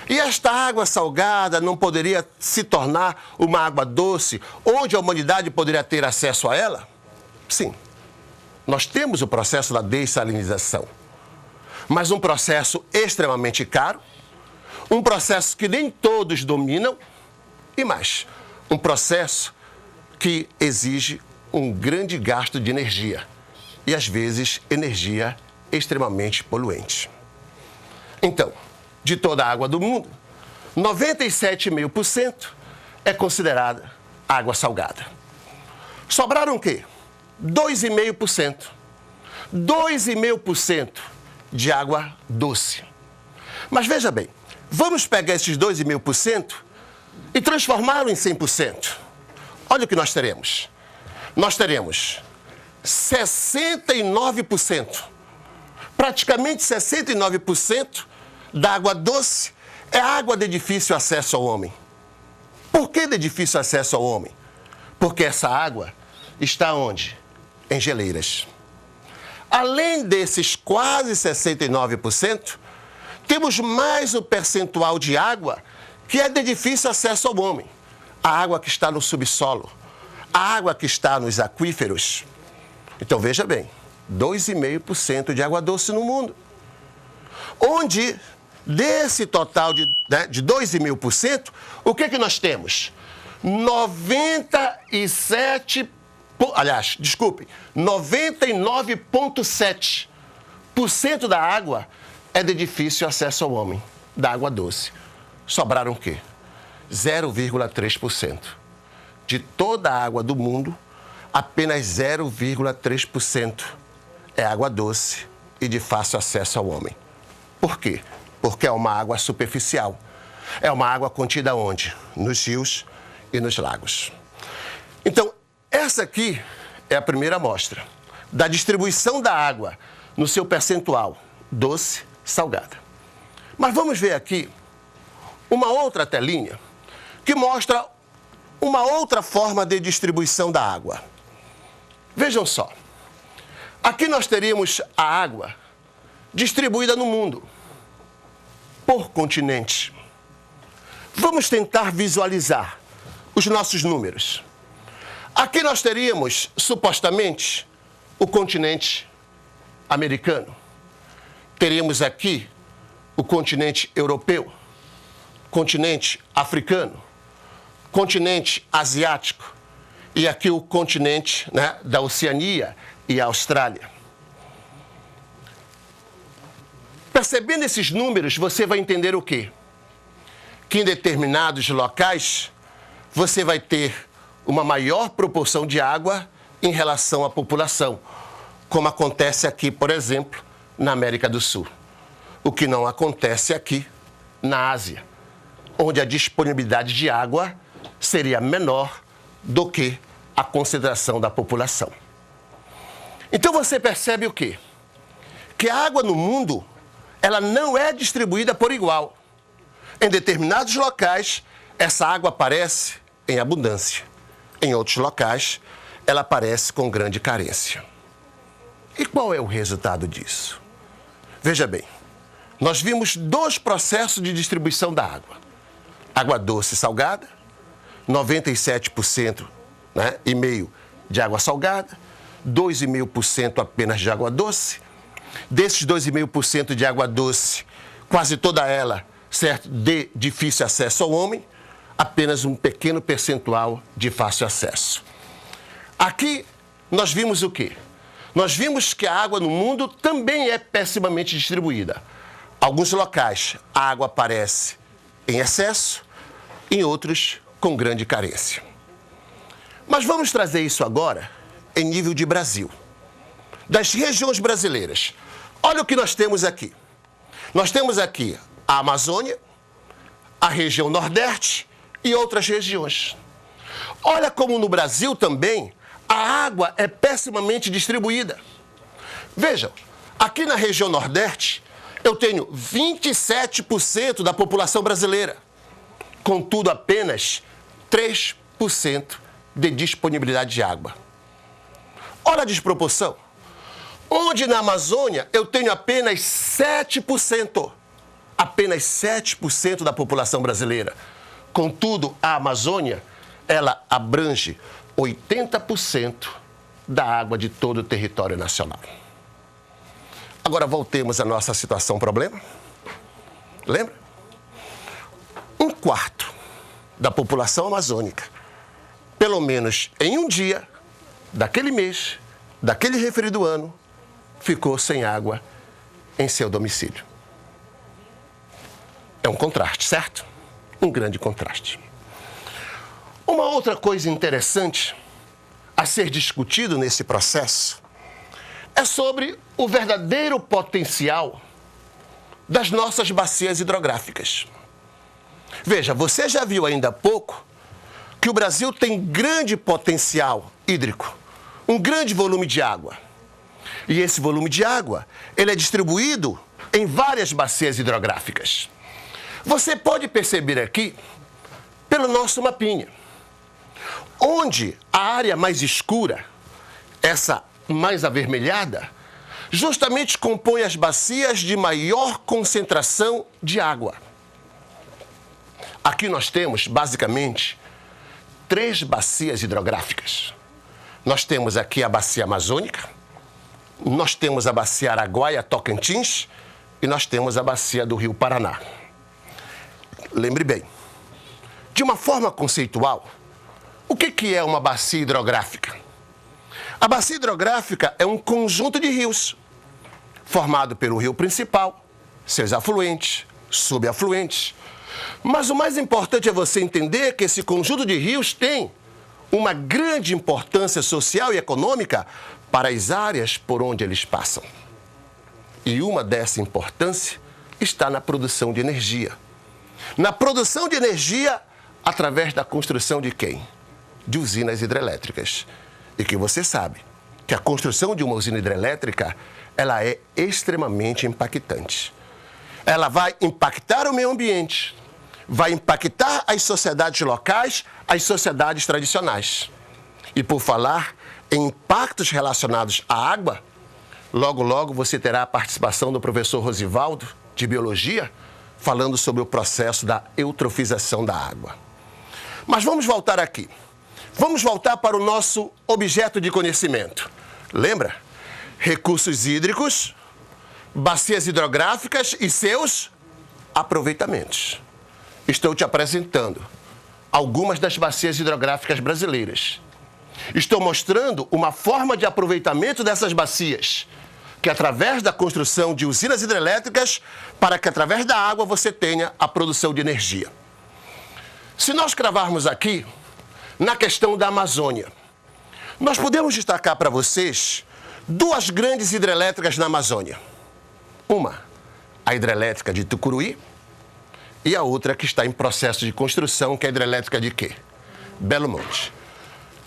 E esta água salgada não poderia se tornar uma água doce, onde a humanidade poderia ter acesso a ela? Sim, nós temos o processo da dessalinização, mas um processo extremamente caro, um processo que nem todos dominam e mais, um processo que exige um grande gasto de energia e, às vezes, energia extremamente poluente. Então, de toda a água do mundo, 97,5% é considerada água salgada. Sobraram o quê? 2,5%. 2,5% de água doce. Mas veja bem, vamos pegar esses 2,5% e transformá-lo em 100%. Olha o que nós teremos. Nós teremos 69%. Praticamente 69% da água doce é água de difícil acesso ao homem. Por que de difícil acesso ao homem? Porque essa água está onde? Em geleiras. Além desses quase 69%, temos mais o percentual de água que é de difícil acesso ao homem. A água que está no subsolo, a água que está nos aquíferos. Então veja bem, 2,5% de água doce no mundo. Onde, desse total de 2,5%, o que nós temos? 99,7% da água é de difícil acesso ao homem, da água doce. Sobraram o quê? 0,3%. De toda a água do mundo, apenas 0,3% é água doce e de fácil acesso ao homem. Por quê? Porque é uma água superficial. É uma água contida onde? Nos rios e nos lagos. Então, essa aqui é a primeira amostra da distribuição da água no seu percentual doce, salgada. Mas vamos ver aqui uma outra telinha que mostra uma outra forma de distribuição da água. Vejam só. Aqui nós teríamos a água distribuída no mundo por continente. Vamos tentar visualizar os nossos números. Aqui nós teríamos, supostamente, o continente americano. Teríamos aqui o continente europeu, continente africano, continente asiático e aqui o continente, da Oceania e a Austrália. Percebendo esses números, você vai entender o quê? Que em determinados locais você vai ter uma maior proporção de água em relação à população, como acontece aqui, por exemplo, na América do Sul. O que não acontece aqui na Ásia, onde a disponibilidade de água seria menor do que a concentração da população. Então você percebe o quê? Que a água no mundo, ela não é distribuída por igual. Em determinados locais, essa água aparece em abundância. Em outros locais, ela aparece com grande carência. E qual é o resultado disso? Veja bem, nós vimos dois processos de distribuição da água. Água doce e salgada, 97% e meio de água salgada, 2,5% apenas de água doce. Desses 2,5% de água doce, quase toda ela, certo, de difícil acesso ao homem, apenas um pequeno percentual de fácil acesso. Aqui nós vimos o quê? Nós vimos que a água no mundo também é pessimamente distribuída. Alguns locais a água aparece em excesso, em outros com grande carência. Mas vamos trazer isso agora em nível de Brasil. Das regiões brasileiras. Olha o que nós temos aqui. Nós temos aqui a Amazônia, a região Nordeste e outras regiões. Olha como no Brasil também a água é pessimamente distribuída. Vejam, aqui na região Nordeste eu tenho 27% da população brasileira, contudo apenas 3% de disponibilidade de água. Olha a desproporção. Onde na Amazônia eu tenho apenas 7%. Apenas 7% da população brasileira. Contudo, a Amazônia, ela abrange 80% da água de todo o território nacional. Agora voltemos à nossa situação problema. Lembra? 1/4 da população amazônica, pelo menos em um dia, daquele mês, daquele referido ano, ficou sem água em seu domicílio. É um contraste, certo? Um grande contraste. Uma outra coisa interessante a ser discutido nesse processo é sobre o verdadeiro potencial das nossas bacias hidrográficas. Veja, você já viu ainda há pouco que o Brasil tem grande potencial hídrico, um grande volume de água. E esse volume de água, ele é distribuído em várias bacias hidrográficas. Você pode perceber aqui, pelo nosso mapinha, onde a área mais escura, essa mais avermelhada, justamente compõe as bacias de maior concentração de água. Aqui nós temos, basicamente, 3 bacias hidrográficas. Nós temos aqui a bacia amazônica, nós temos a bacia Araguaia-Tocantins e nós temos a bacia do Rio Paraná. Lembre bem, de uma forma conceitual, o que é uma bacia hidrográfica? A bacia hidrográfica é um conjunto de rios, formado pelo rio principal, seus afluentes, subafluentes. Mas o mais importante é você entender que esse conjunto de rios tem uma grande importância social e econômica para as áreas por onde eles passam. E uma dessa importância está na produção de energia. Na produção de energia através da construção de quem? De usinas hidrelétricas. E que você sabe que a construção de uma usina hidrelétrica, ela é extremamente impactante. Ela vai impactar o meio ambiente, vai impactar as sociedades locais, as sociedades tradicionais. E por falar em impactos relacionados à água, logo, logo você terá a participação do professor Rosivaldo, de Biologia, falando sobre o processo da eutrofização da água. Mas vamos voltar aqui. Vamos voltar para o nosso objeto de conhecimento. Lembra? Recursos hídricos, bacias hidrográficas e seus aproveitamentos. Estou te apresentando algumas das bacias hidrográficas brasileiras. Estou mostrando uma forma de aproveitamento dessas bacias, que através da construção de usinas hidrelétricas, para que através da água você tenha a produção de energia. Se nós cravarmos aqui, na questão da Amazônia, nós podemos destacar para vocês 2 grandes hidrelétricas na Amazônia. Uma, a hidrelétrica de Tucuruí, e a outra que está em processo de construção, que é a hidrelétrica de quê? Belo Monte.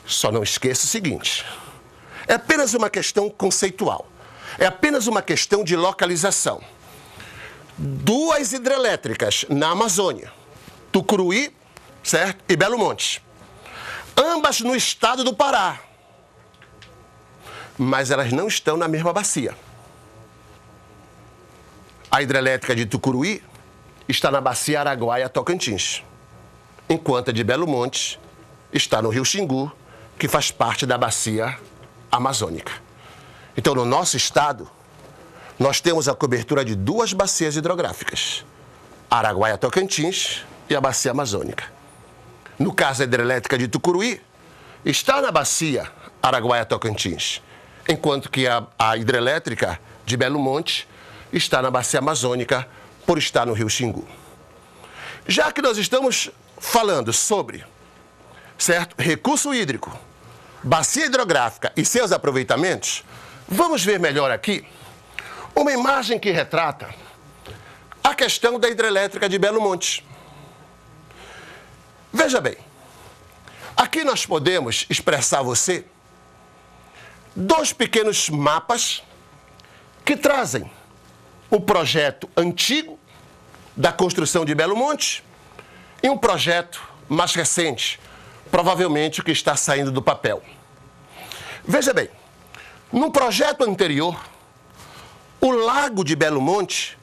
Só não esqueça o seguinte, é apenas uma questão conceitual, é apenas uma questão de localização. 2 hidrelétricas na Amazônia, Tucuruí, certo? E Belo Monte. Ambas no estado do Pará, mas elas não estão na mesma bacia. A hidrelétrica de Tucuruí está na bacia Araguaia-Tocantins, enquanto a de Belo Monte está no rio Xingu, que faz parte da bacia amazônica. Então, no nosso estado, nós temos a cobertura de 2 bacias hidrográficas, Araguaia-Tocantins e a Bacia Amazônica. No caso da hidrelétrica de Tucuruí, está na bacia Araguaia-Tocantins, enquanto que a hidrelétrica de Belo Monte está na bacia amazônica, por estar no Rio Xingu. Já que nós estamos falando sobre, certo, recurso hídrico, bacia hidrográfica e seus aproveitamentos, vamos ver melhor aqui uma imagem que retrata a questão da hidrelétrica de Belo Monte. Veja bem, aqui nós podemos expressar a você 2 pequenos mapas que trazem o projeto antigo da construção de Belo Monte e um projeto mais recente, provavelmente o que está saindo do papel. Veja bem, no projeto anterior, o lago de Belo Monte,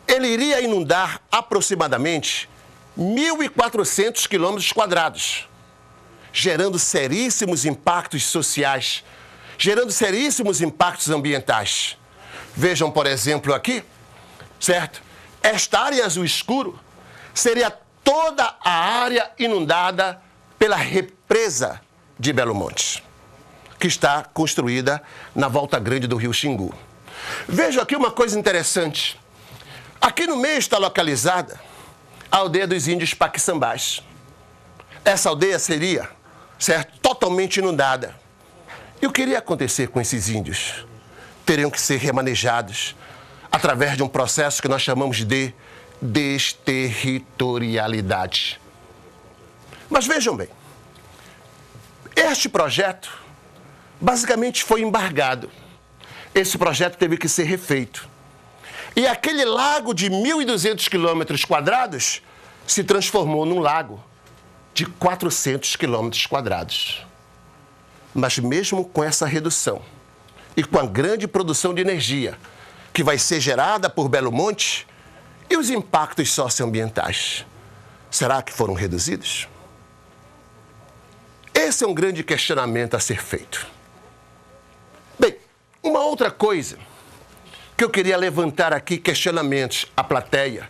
ele iria inundar aproximadamente 1.400 quilômetros quadrados, gerando seríssimos impactos sociais, gerando seríssimos impactos ambientais. Vejam, por exemplo, aqui, certo? Esta área azul escuro seria toda a área inundada pela represa de Belo Monte, que está construída na volta grande do Rio Xingu. Veja aqui uma coisa interessante. Aqui no meio está localizada a aldeia dos índios Paquissambás. Essa aldeia seria, certo, totalmente inundada. E o que iria acontecer com esses índios? Teriam que ser remanejados através de um processo que nós chamamos de desterritorialidade. Mas vejam bem, este projeto basicamente foi embargado. Esse projeto teve que ser refeito. E aquele lago de 1.200 quilômetros quadrados se transformou num lago de 400 quilômetros quadrados. Mas mesmo com essa redução e com a grande produção de energia que vai ser gerada por Belo Monte, e os impactos socioambientais, será que foram reduzidos? Esse é um grande questionamento a ser feito. Bem, uma outra coisa que eu queria levantar aqui, questionamentos à plateia,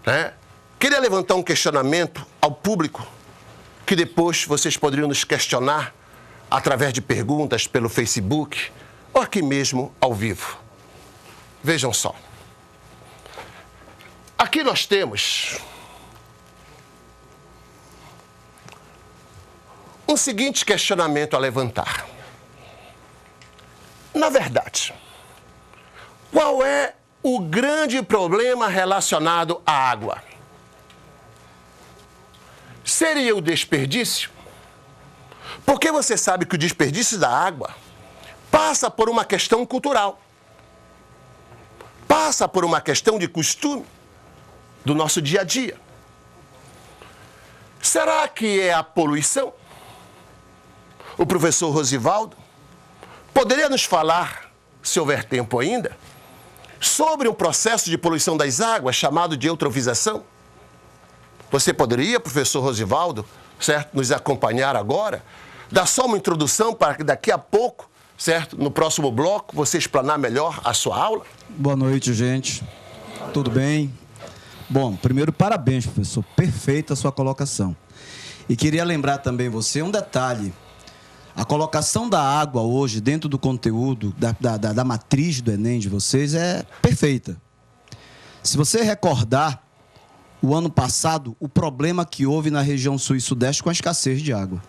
né? Queria levantar um questionamento ao público, que depois vocês poderiam nos questionar através de perguntas pelo Facebook ou aqui mesmo ao vivo. Vejam só. Aqui nós temos um seguinte questionamento a levantar. Na verdade, qual é o grande problema relacionado à água? Seria o desperdício? Porque você sabe que o desperdício da água passa por uma questão cultural, passa por uma questão de costume do nosso dia a dia. Será que é a poluição? O professor Rosivaldo poderia nos falar, se houver tempo ainda, sobre um processo de poluição das águas chamado de eutrofização? Você poderia, professor Rosivaldo, certo, nos acompanhar agora? Dar só uma introdução para que daqui a pouco, certo, no próximo bloco, você explanar melhor a sua aula? Boa noite, gente. Tudo bem? Bom, primeiro, parabéns, professor. Perfeita a sua colocação. E queria lembrar também você um detalhe. A colocação da água hoje dentro do conteúdo, da matriz do Enem de vocês é perfeita. Se você recordar, o ano passado, o problema que houve na região sul e sudeste com a escassez de água.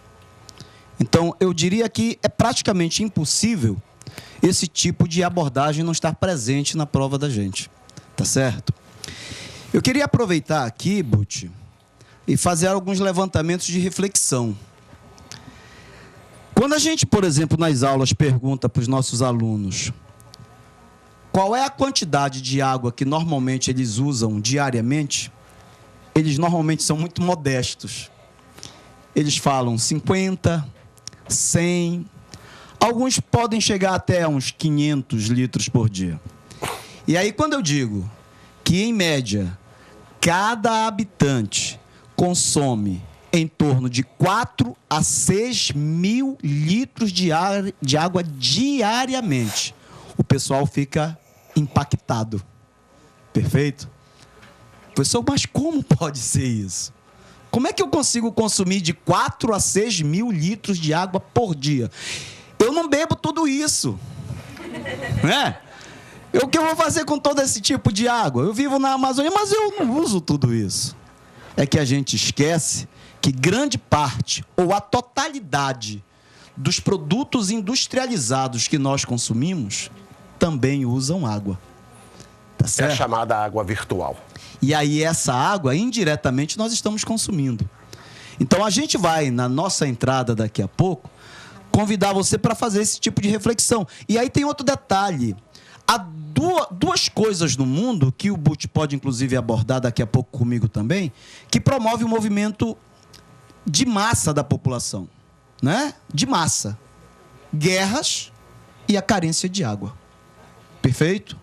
Então, eu diria que é praticamente impossível esse tipo de abordagem não estar presente na prova da gente. Tá certo? Eu queria aproveitar aqui, Buti, e fazer alguns levantamentos de reflexão. Quando a gente, por exemplo, nas aulas pergunta para os nossos alunos qual é a quantidade de água que normalmente eles usam diariamente, eles normalmente são muito modestos. Eles falam 50, 100, alguns podem chegar até uns 500 litros por dia. E aí, quando eu digo que, em média, cada habitante consome em torno de 4 a 6 mil litros de água diariamente, o pessoal fica impactado. Perfeito? Professor, mas como pode ser isso? Como é que eu consigo consumir de 4 a 6 mil litros de água por dia? Eu não bebo tudo isso. Né? O que eu vou fazer com todo esse tipo de água? Eu vivo na Amazônia, mas eu não uso tudo isso. É que a gente esquece que grande parte, ou a totalidade, dos produtos industrializados que nós consumimos, também usam água. Tá certo? É a chamada água virtual. E aí essa água, indiretamente, nós estamos consumindo. Então, a gente vai, na nossa entrada daqui a pouco, convidar você para fazer esse tipo de reflexão. E aí tem outro detalhe. Há duas coisas no mundo, que o Butch pode, inclusive, abordar daqui a pouco comigo também, que promove o movimento de massa da população. Né? De massa. Guerras e a carência de água. Perfeito?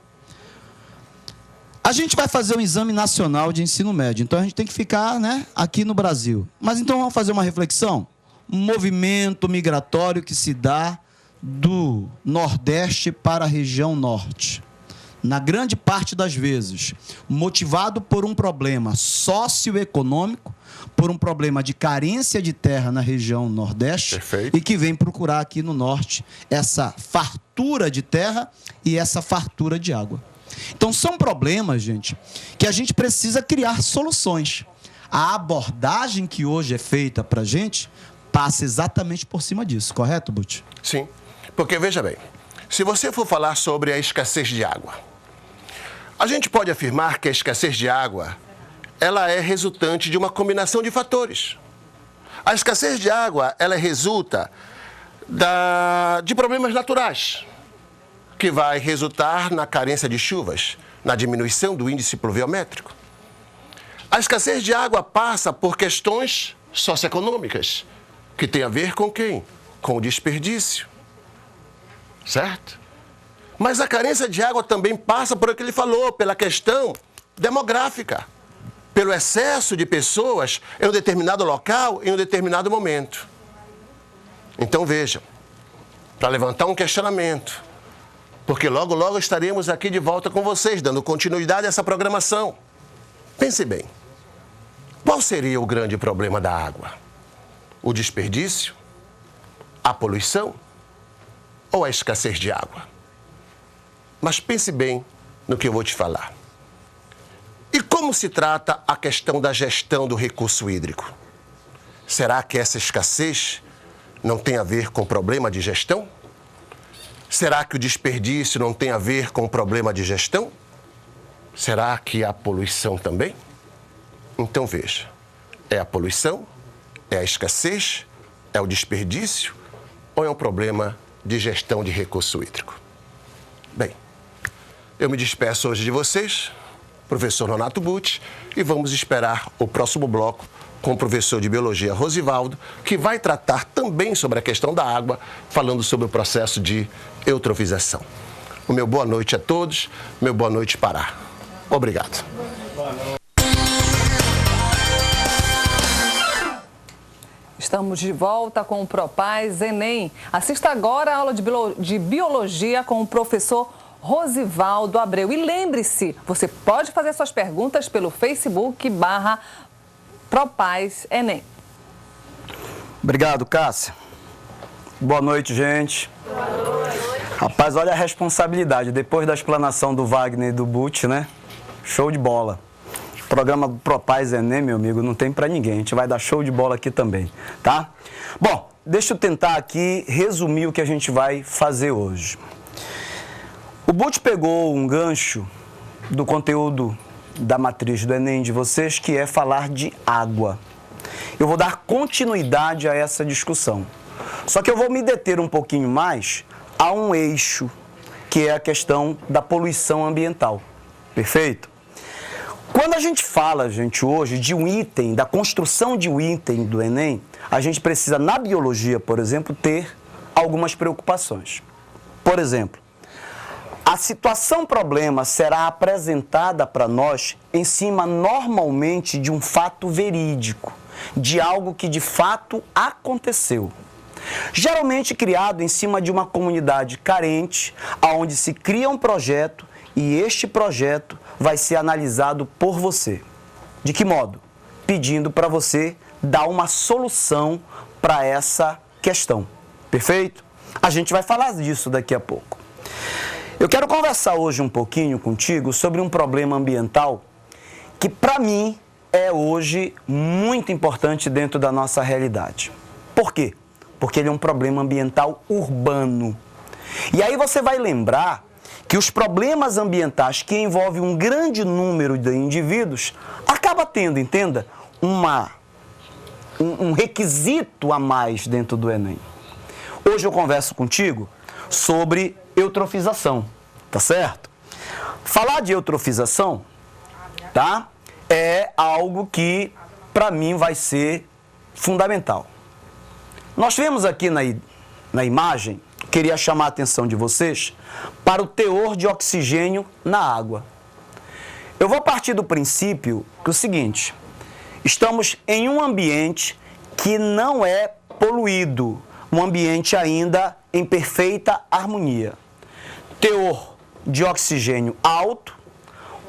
A gente vai fazer um exame nacional de ensino médio, então a gente tem que ficar, né, aqui no Brasil. Mas então vamos fazer uma reflexão? Um movimento migratório que se dá do Nordeste para a região Norte. Na grande parte das vezes, motivado por um problema socioeconômico, por um problema de carência de terra na região Nordeste. Perfeito. E que vem procurar aqui no Norte essa fartura de terra e essa fartura de água. Então, são problemas, gente, que a gente precisa criar soluções. A abordagem que hoje é feita para a gente passa exatamente por cima disso, correto, Butch? Sim, porque veja bem, se você for falar sobre a escassez de água, a gente pode afirmar que a escassez de água, ela é resultante de uma combinação de fatores. A escassez de água, ela resulta de problemas naturais, que vai resultar na carência de chuvas, na diminuição do índice pluviométrico. A escassez de água passa por questões socioeconômicas, que tem a ver com quem? Com o desperdício. Certo? Mas a carência de água também passa por o que ele falou, pela questão demográfica, pelo excesso de pessoas em um determinado local, em um determinado momento. Então vejam, para levantar um questionamento, porque logo, logo estaremos aqui de volta com vocês, dando continuidade a essa programação. Pense bem, qual seria o grande problema da água? O desperdício? A poluição? Ou a escassez de água? Mas pense bem no que eu vou te falar. E como se trata a questão da gestão do recurso hídrico? Será que essa escassez não tem a ver com problema de gestão? Será que o desperdício não tem a ver com o problema de gestão? Será que a poluição também? Então veja, é a poluição, é a escassez, é o desperdício ou é um problema de gestão de recurso hídrico? Bem, eu me despeço hoje de vocês, professor Nonato Butch, e vamos esperar o próximo bloco com o professor de Biologia Rosivaldo, que vai tratar também sobre a questão da água, falando sobre o processo de eutrofização. O meu boa noite a todos, meu boa noite, Pará. Obrigado. Estamos de volta com o Propaz Enem. Assista agora a aula de Biologia com o professor Rosivaldo Abreu. E lembre-se, você pode fazer suas perguntas pelo Facebook/Propaz Enem. Obrigado, Cássia. Boa noite, gente. Boa noite. Rapaz, olha a responsabilidade. Depois da explanação do Wagner e do Butch, né? Show de bola. O programa Propaz Enem, meu amigo, não tem pra ninguém. A gente vai dar show de bola aqui também, tá? Bom, deixa eu tentar aqui resumir o que a gente vai fazer hoje. O Butch pegou um gancho do conteúdo da matriz do Enem de vocês, que é falar de água. Eu vou dar continuidade a essa discussão. Só que eu vou me deter um pouquinho mais a um eixo, que é a questão da poluição ambiental. Perfeito? Quando a gente fala, gente, hoje de um item, da construção de um item do Enem, a gente precisa, na biologia, por exemplo, ter algumas preocupações. Por exemplo, a situação problema será apresentada para nós em cima, normalmente, de um fato verídico, de algo que de fato aconteceu. Geralmente criado em cima de uma comunidade carente, onde se cria um projeto e este projeto vai ser analisado por você. De que modo? Pedindo para você dar uma solução para essa questão. Perfeito? A gente vai falar disso daqui a pouco. Eu quero conversar hoje um pouquinho contigo sobre um problema ambiental que, para mim, é hoje muito importante dentro da nossa realidade. Por quê? Porque ele é um problema ambiental urbano. E aí você vai lembrar que os problemas ambientais que envolvem um grande número de indivíduos acaba tendo, entenda, um requisito a mais dentro do Enem. Hoje eu converso contigo sobre eutrofização, tá certo? Falar de eutrofização, tá? É algo que para mim vai ser fundamental. Nós vemos aqui na imagem, queria chamar a atenção de vocês para o teor de oxigênio na água. Eu vou partir do princípio que é o seguinte: estamos em um ambiente que não é poluído, um ambiente ainda em perfeita harmonia. Teor de oxigênio alto,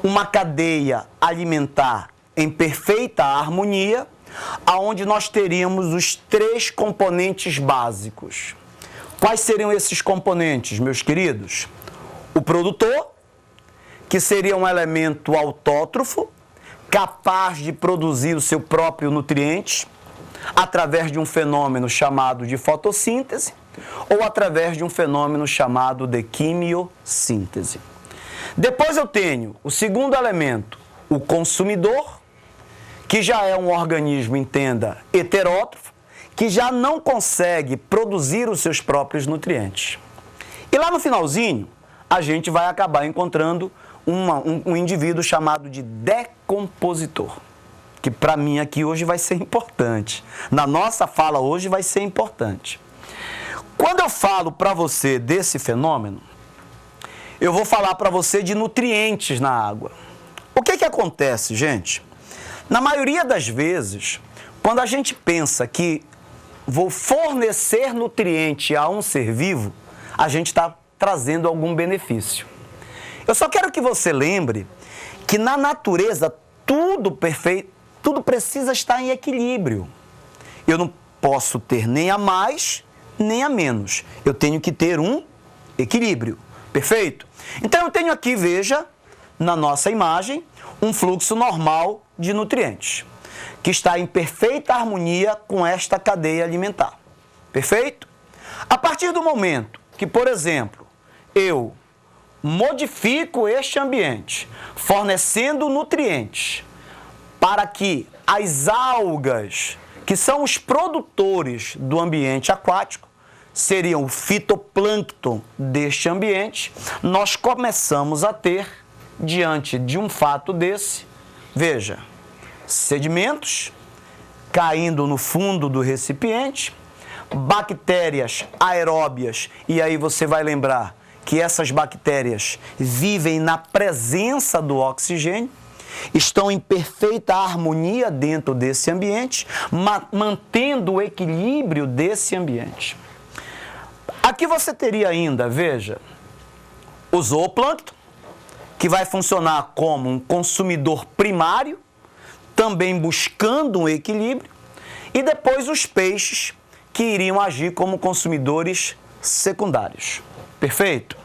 uma cadeia alimentar em perfeita harmonia, aonde nós teríamos os 3 componentes básicos. Quais seriam esses componentes, meus queridos? O produtor, que seria um elemento autótrofo, capaz de produzir o seu próprio nutriente, através de um fenômeno chamado de fotossíntese, ou através de um fenômeno chamado de quimiossíntese. Depois eu tenho o segundo elemento, o consumidor, que já é um organismo, entenda, heterótrofo, que já não consegue produzir os seus próprios nutrientes. E lá no finalzinho, a gente vai acabar encontrando um indivíduo chamado de decompositor, que para mim aqui hoje vai ser importante. Na nossa fala hoje vai ser importante. Quando eu falo para você desse fenômeno, eu vou falar para você de nutrientes na água. O que acontece, gente? Na maioria das vezes, quando a gente pensa que vou fornecer nutriente a um ser vivo, a gente está trazendo algum benefício. Eu só quero que você lembre que na natureza tudo perfeito, tudo precisa estar em equilíbrio. Eu não posso ter nem a mais, nem a menos. Eu tenho que ter um equilíbrio. Perfeito? Então eu tenho aqui, veja, na nossa imagem, um fluxo normal de nutrientes, que está em perfeita harmonia com esta cadeia alimentar. Perfeito? A partir do momento que, por exemplo, eu modifico este ambiente, fornecendo nutrientes para que as algas, que são os produtores do ambiente aquático, seriam o fitoplâncton deste ambiente, nós começamos a ter, diante de um fato desse, veja, sedimentos caindo no fundo do recipiente, bactérias aeróbias, e aí você vai lembrar que essas bactérias vivem na presença do oxigênio, estão em perfeita harmonia dentro desse ambiente, mantendo o equilíbrio desse ambiente. Aqui você teria ainda, veja, o zooplâncton, que vai funcionar como um consumidor primário, também buscando um equilíbrio, e depois os peixes, que iriam agir como consumidores secundários. Perfeito?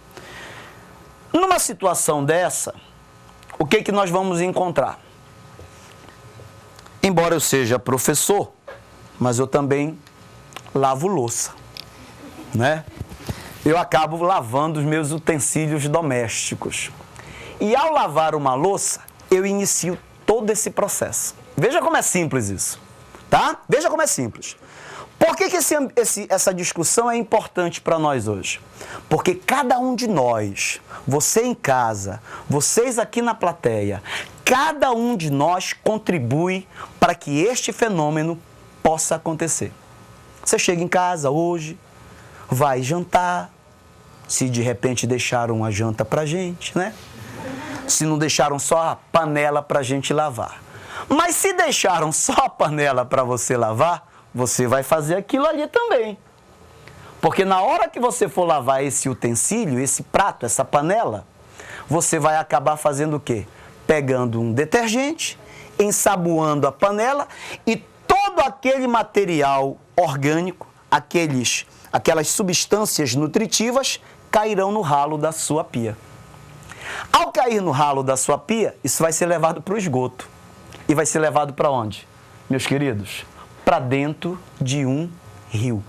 Numa situação dessa, o que nós vamos encontrar? Embora eu seja professor, mas eu também lavo louça, né? Eu acabo lavando os meus utensílios domésticos. E ao lavar uma louça, eu inicio todo esse processo. Veja como é simples isso, tá? Veja como é simples. Por que essa discussão é importante para nós hoje? Porque cada um de nós, você em casa, vocês aqui na plateia, cada um de nós contribui para que este fenômeno possa acontecer. Você chega em casa hoje, vai jantar, se de repente deixaram a janta para gente, né? Se não deixaram só a panela para a gente lavar. Mas se deixaram só a panela para você lavar, você vai fazer aquilo ali também. Porque na hora que você for lavar esse utensílio, esse prato, essa panela, você vai acabar fazendo o quê? Pegando um detergente, ensaboando a panela e todo aquele material orgânico, aquelas substâncias nutritivas cairão no ralo da sua pia. Ao cair no ralo da sua pia, isso vai ser levado para o esgoto. E vai ser levado para onde, meus queridos? Para dentro de um rio.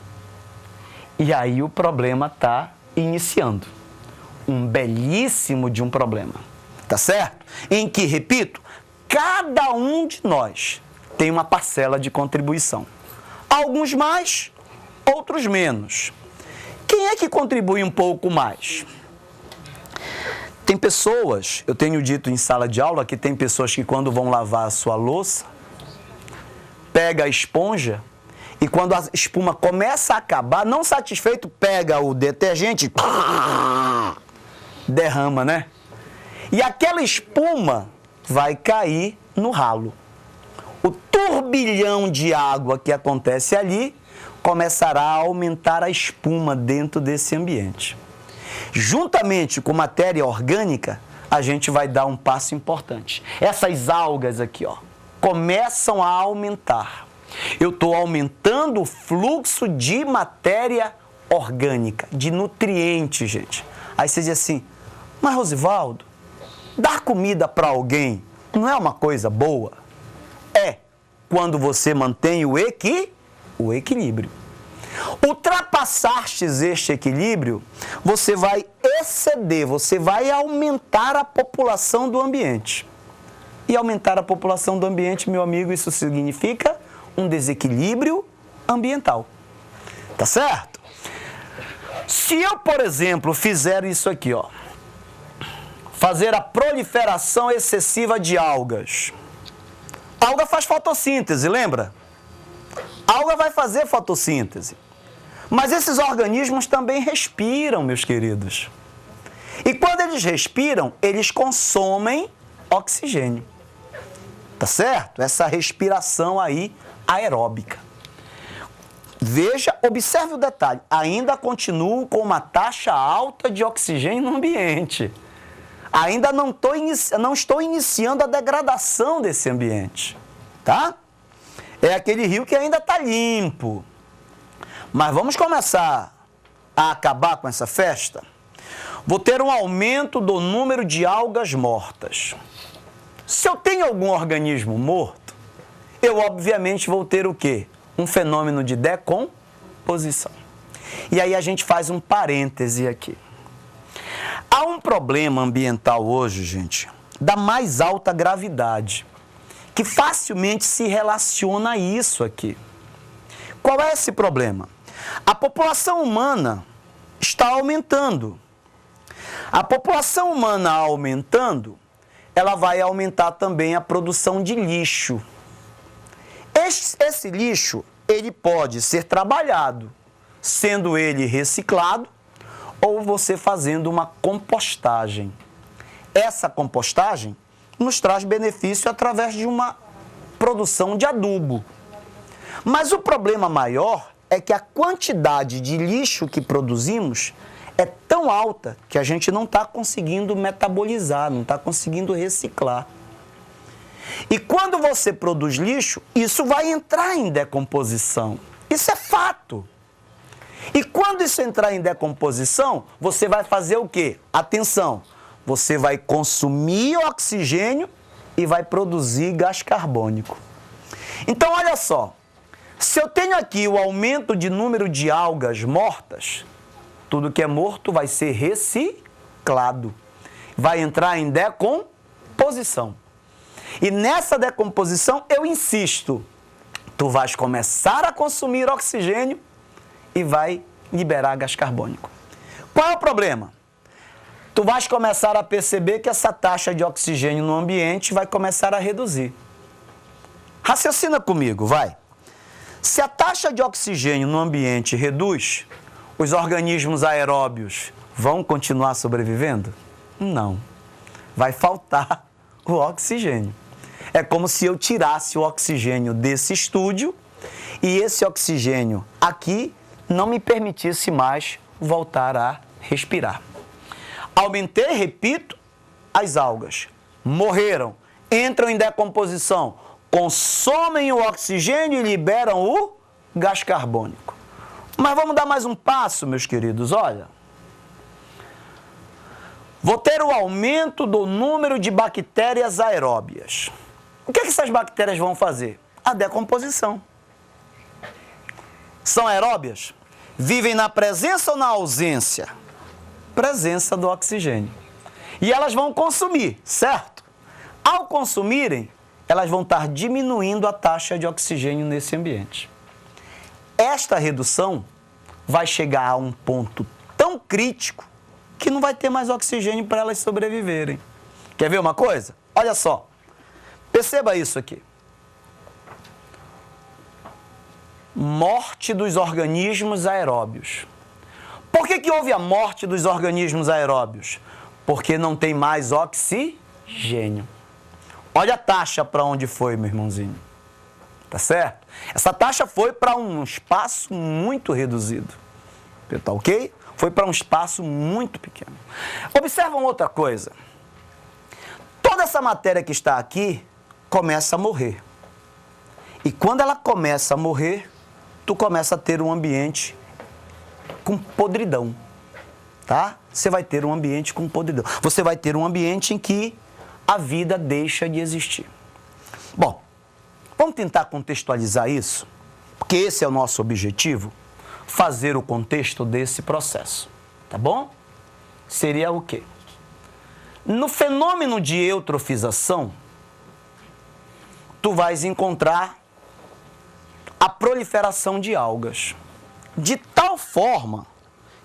E aí o problema está iniciando. Um belíssimo de um problema. Tá certo? Em que, repito, cada um de nós tem uma parcela de contribuição. Alguns mais, outros menos. Quem é que contribui um pouco mais? Tem pessoas, eu tenho dito em sala de aula, que tem pessoas que quando vão lavar a sua louça, pega a esponja e quando a espuma começa a acabar, não satisfeito, pega o detergente e derrama, né? E aquela espuma vai cair no ralo. O turbilhão de água que acontece ali começará a aumentar a espuma dentro desse ambiente. Juntamente com matéria orgânica, a gente vai dar um passo importante. Essas algas aqui, ó, começam a aumentar. Eu estou aumentando o fluxo de matéria orgânica, de nutrientes, gente. Aí você diz assim, mas Rosivaldo, dar comida para alguém não é uma coisa boa? É, quando você mantém o equilíbrio. Ultrapassastes este equilíbrio, você vai exceder, você vai aumentar a população do ambiente. E aumentar a população do ambiente, meu amigo, isso significa um desequilíbrio ambiental. Tá certo? Se eu, por exemplo, fizer isso aqui, ó, fazer a proliferação excessiva de algas. A alga faz fotossíntese, lembra? A alga vai fazer fotossíntese. Mas esses organismos também respiram, meus queridos. E quando eles respiram, eles consomem oxigênio. Tá certo? Essa respiração aí aeróbica. Veja, observe o detalhe. Ainda continuo com uma taxa alta de oxigênio no ambiente. Ainda não estou iniciando a degradação desse ambiente. Tá? É aquele rio que ainda está limpo. Mas vamos começar a acabar com essa festa? Vou ter um aumento do número de algas mortas. Se eu tenho algum organismo morto, eu obviamente vou ter o quê? Um fenômeno de decomposição. E aí a gente faz um parêntese aqui. Há um problema ambiental hoje, gente, da mais alta gravidade, que facilmente se relaciona a isso aqui. Qual é esse problema? A população humana está aumentando. A população humana aumentando, ela vai aumentar também a produção de lixo. Esse lixo, ele pode ser trabalhado, sendo ele reciclado, ou você fazendo uma compostagem. Essa compostagem nos traz benefício através de uma produção de adubo. Mas o problema maior é que a quantidade de lixo que produzimos é tão alta que a gente não está conseguindo metabolizar, não está conseguindo reciclar. E quando você produz lixo, isso vai entrar em decomposição. Isso é fato. E quando isso entrar em decomposição, você vai fazer o quê? Atenção, você vai consumir oxigênio e vai produzir gás carbônico. Então, olha só, se eu tenho aqui o aumento de número de algas mortas, tudo que é morto vai ser reciclado, vai entrar em decomposição. E nessa decomposição, eu insisto, tu vais começar a consumir oxigênio e vai liberar gás carbônico. Qual é o problema? Tu vais começar a perceber que essa taxa de oxigênio no ambiente vai começar a reduzir. Raciocina comigo, vai. Se a taxa de oxigênio no ambiente reduz, os organismos aeróbios vão continuar sobrevivendo? Não. Vai faltar o oxigênio. É como se eu tirasse o oxigênio desse estúdio e esse oxigênio aqui não me permitisse mais voltar a respirar. Aumentei, repito, as algas morreram, entram em decomposição, consomem o oxigênio e liberam o gás carbônico. Mas vamos dar mais um passo, meus queridos, olha. Vou ter o aumento do número de bactérias aeróbias. O que essas bactérias vão fazer? A decomposição. São aeróbias? Vivem na presença ou na ausência? Presença do oxigênio. E elas vão consumir, certo? Ao consumirem, elas vão estar diminuindo a taxa de oxigênio nesse ambiente. Esta redução vai chegar a um ponto tão crítico que não vai ter mais oxigênio para elas sobreviverem. Quer ver uma coisa? Olha só. Perceba isso aqui. Morte dos organismos aeróbios. Por que houve a morte dos organismos aeróbios? Porque não tem mais oxigênio. Olha a taxa para onde foi, meu irmãozinho. Tá certo? Essa taxa foi para um espaço muito reduzido. Tá ok? Foi para um espaço muito pequeno. Observam outra coisa. Toda essa matéria que está aqui começa a morrer. E quando ela começa a morrer, tu começa a ter um ambiente com podridão. Tá? Você vai ter um ambiente com podridão. Você vai ter um ambiente em que a vida deixa de existir. Bom, vamos tentar contextualizar isso, porque esse é o nosso objetivo, fazer o contexto desse processo, tá bom? Seria o quê? No fenômeno de eutrofização, tu vais encontrar a proliferação de algas, de tal forma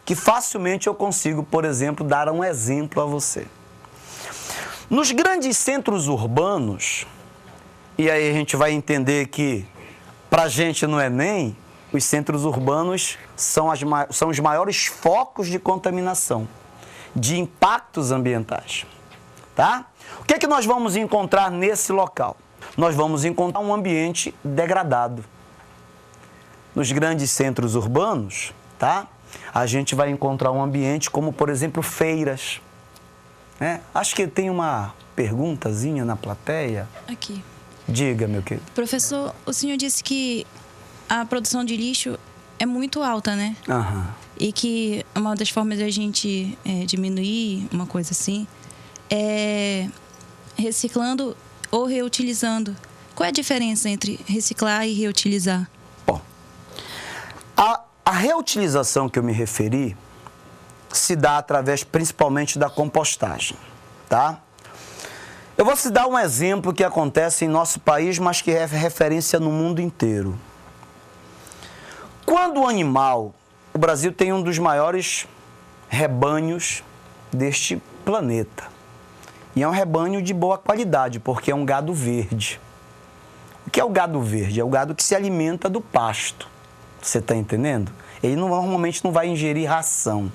que facilmente eu consigo, por exemplo, dar um exemplo a você. Nos grandes centros urbanos, e aí a gente vai entender que, para a gente no Enem, os centros urbanos são os maiores focos de contaminação, de impactos ambientais. Tá? O que nós vamos encontrar nesse local? Nós vamos encontrar um ambiente degradado. Nos grandes centros urbanos, tá? A gente vai encontrar um ambiente como, por exemplo, feiras. Né? Acho que tem uma perguntazinha na plateia. Aqui. Diga, meu querido. Professor, o senhor disse que a produção de lixo é muito alta, né? Aham. E que uma das formas de a gente diminuir, uma coisa assim, é reciclando ou reutilizando. Qual é a diferença entre reciclar e reutilizar? Bom, a reutilização que eu me referi se dá através principalmente da compostagem, tá? Eu vou citar um exemplo que acontece em nosso país, mas que é referência no mundo inteiro. Quando o animal, o Brasil tem um dos maiores rebanhos deste planeta. E é um rebanho de boa qualidade, porque é um gado verde. O que é o gado verde? É o gado que se alimenta do pasto. Você está entendendo? Ele normalmente não vai ingerir ração.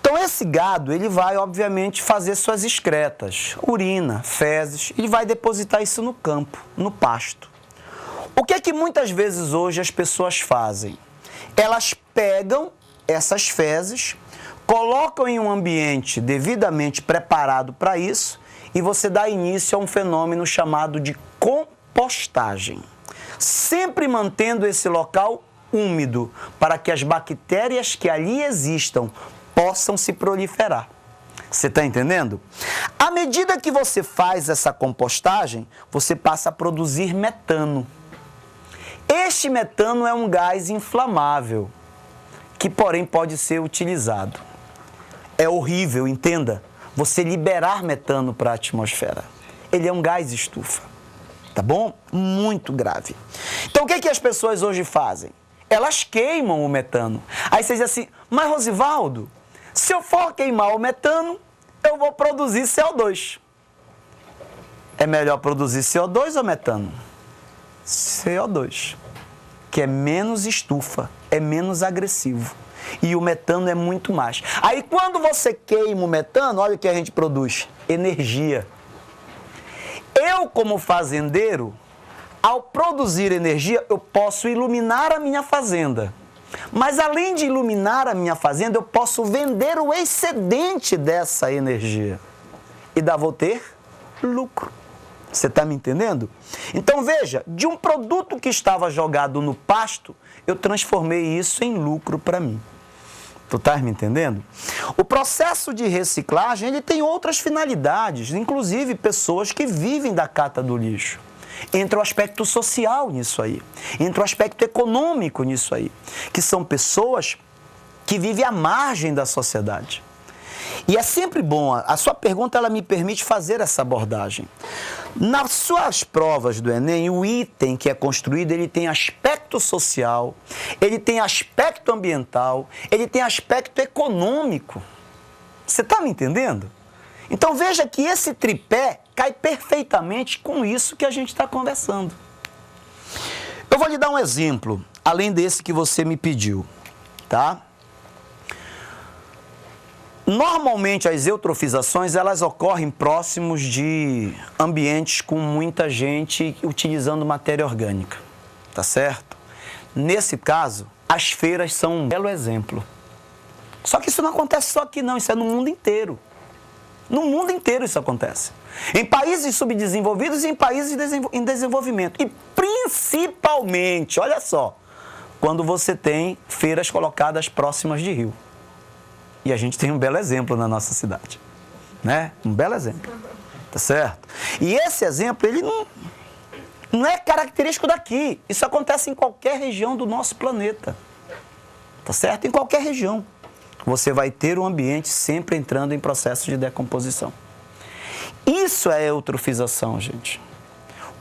Então, esse gado, ele vai, obviamente, fazer suas excretas, urina, fezes, ele vai depositar isso no campo, no pasto. O que é que muitas vezes hoje as pessoas fazem? Elas pegam essas fezes, colocam em um ambiente devidamente preparado para isso e você dá início a um fenômeno chamado de compostagem. Sempre mantendo esse local úmido para que as bactérias que ali existam possam se proliferar. Você está entendendo? À medida que você faz essa compostagem, você passa a produzir metano. Este metano é um gás inflamável, que porém pode ser utilizado. É horrível, entenda, você liberar metano para a atmosfera. Ele é um gás estufa, tá bom? Muito grave. Então o que as pessoas hoje fazem? Elas queimam o metano. Aí você diz assim, mas Rosivaldo, se eu for queimar o metano, eu vou produzir CO2. É melhor produzir CO2 ou metano? CO2, que é menos estufa, é menos agressivo. E o metano é muito mais. Aí quando você queima o metano, olha o que a gente produz, energia. Eu, como fazendeiro, ao produzir energia, eu posso iluminar a minha fazenda. Mas além de iluminar a minha fazenda, eu posso vender o excedente dessa energia. e ainda vou ter lucro. Você está me entendendo? Então veja, de um produto que estava jogado no pasto, eu transformei isso em lucro para mim. Tu estás me entendendo? O processo de reciclagem, ele tem outras finalidades, inclusive pessoas que vivem da cata do lixo. Entra o aspecto social nisso aí, entra o aspecto econômico nisso aí, que são pessoas que vivem à margem da sociedade. E é sempre bom, a sua pergunta ela me permite fazer essa abordagem. Nas suas provas do Enem, o item que é construído, ele tem aspecto social, ele tem aspecto ambiental, ele tem aspecto econômico. Você está me entendendo? Então veja que esse tripé cai perfeitamente com isso que a gente está conversando. Eu vou lhe dar um exemplo, além desse que você me pediu, tá? Normalmente as eutrofizações elas ocorrem próximos de ambientes com muita gente utilizando matéria orgânica, tá certo? Nesse caso, as feiras são um belo exemplo. Só que isso não acontece só aqui não, isso é no mundo inteiro. No mundo inteiro isso acontece. Em países subdesenvolvidos e em países em desenvolvimento. E principalmente, olha só, quando você tem feiras colocadas próximas de rio. E a gente tem um belo exemplo na nossa cidade, né? Um belo exemplo, tá certo? E esse exemplo, ele não é característico daqui. Isso acontece em qualquer região do nosso planeta, tá certo? Em qualquer região. Você vai ter um ambiente sempre entrando em processo de decomposição. Isso é eutrofização, gente.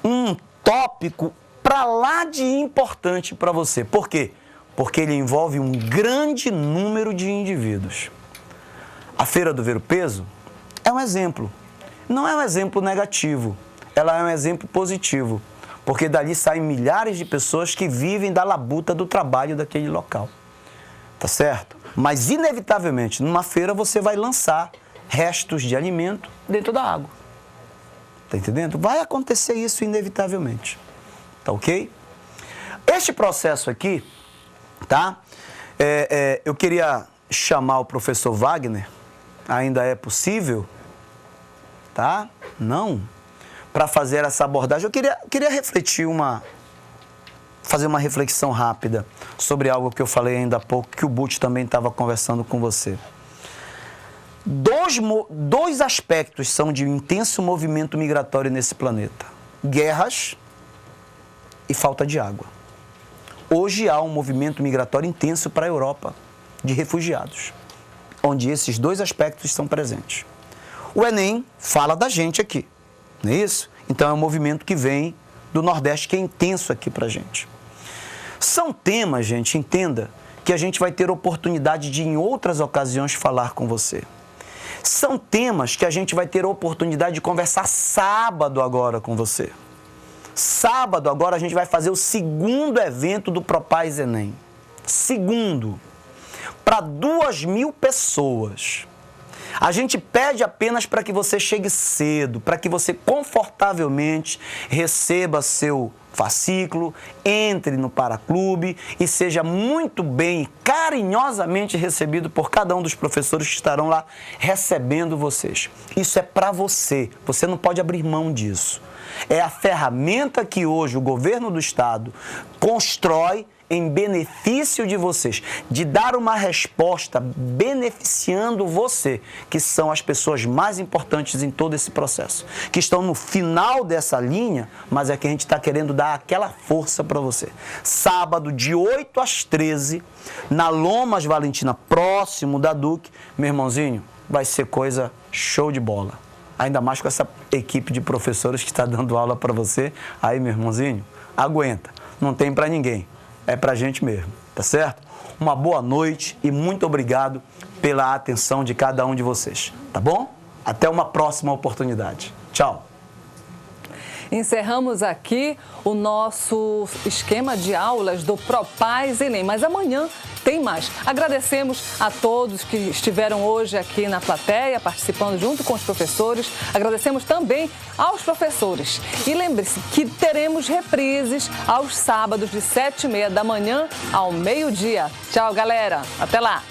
Um tópico para lá de importante para você. Por quê? Porque ele envolve um grande número de indivíduos. A Feira do Ver-o-Peso é um exemplo. Não é um exemplo negativo, ela é um exemplo positivo, porque dali saem milhares de pessoas que vivem da labuta do trabalho daquele local. Tá certo? Mas, inevitavelmente, numa feira você vai lançar restos de alimento dentro da água. Tá entendendo? Vai acontecer isso inevitavelmente. Tá ok? Este processo aqui, tá? Eu queria chamar o professor Wagner, ainda é possível, tá? Não? Para fazer essa abordagem, eu queria refletir fazer uma reflexão rápida sobre algo que eu falei ainda há pouco, que o Butch também estava conversando com você. Dois aspectos são de intenso movimento migratório nesse planeta: guerras e falta de água. Hoje há um movimento migratório intenso para a Europa, de refugiados, onde esses dois aspectos estão presentes. O Enem fala da gente aqui, não é isso? Então é um movimento que vem do Nordeste, que é intenso aqui para a gente. São temas, gente, entenda, que a gente vai ter oportunidade de, em outras ocasiões, falar com você. São temas que a gente vai ter oportunidade de conversar sábado agora com você. Sábado agora a gente vai fazer o segundo evento do Propaz Enem. Segundo, para 2.000 pessoas. A gente pede apenas para que você chegue cedo, para que você confortavelmente receba seu fascículo, entre no Paraclube e seja muito bem e carinhosamente recebido por cada um dos professores que estarão lá recebendo vocês. Isso é para você, você não pode abrir mão disso. É a ferramenta que hoje o governo do estado constrói em benefício de vocês, de dar uma resposta beneficiando você, que são as pessoas mais importantes em todo esse processo, que estão no final dessa linha, mas é que a gente está querendo dar aquela força para você. Sábado, de 8 às 13, na Lomas Valentina, próximo da Duque, meu irmãozinho, vai ser coisa show de bola. Ainda mais com essa equipe de professores que está dando aula para você. Aí, meu irmãozinho, aguenta, não tem para ninguém. É pra gente mesmo, tá certo? Uma boa noite e muito obrigado pela atenção de cada um de vocês, tá bom? Até uma próxima oportunidade. Tchau. Encerramos aqui o nosso esquema de aulas do Propaz Enem, mas amanhã tem mais. Agradecemos a todos que estiveram hoje aqui na plateia, participando junto com os professores. Agradecemos também aos professores. E lembre-se que teremos reprises aos sábados de 7h30 da manhã ao meio-dia. Tchau, galera. Até lá.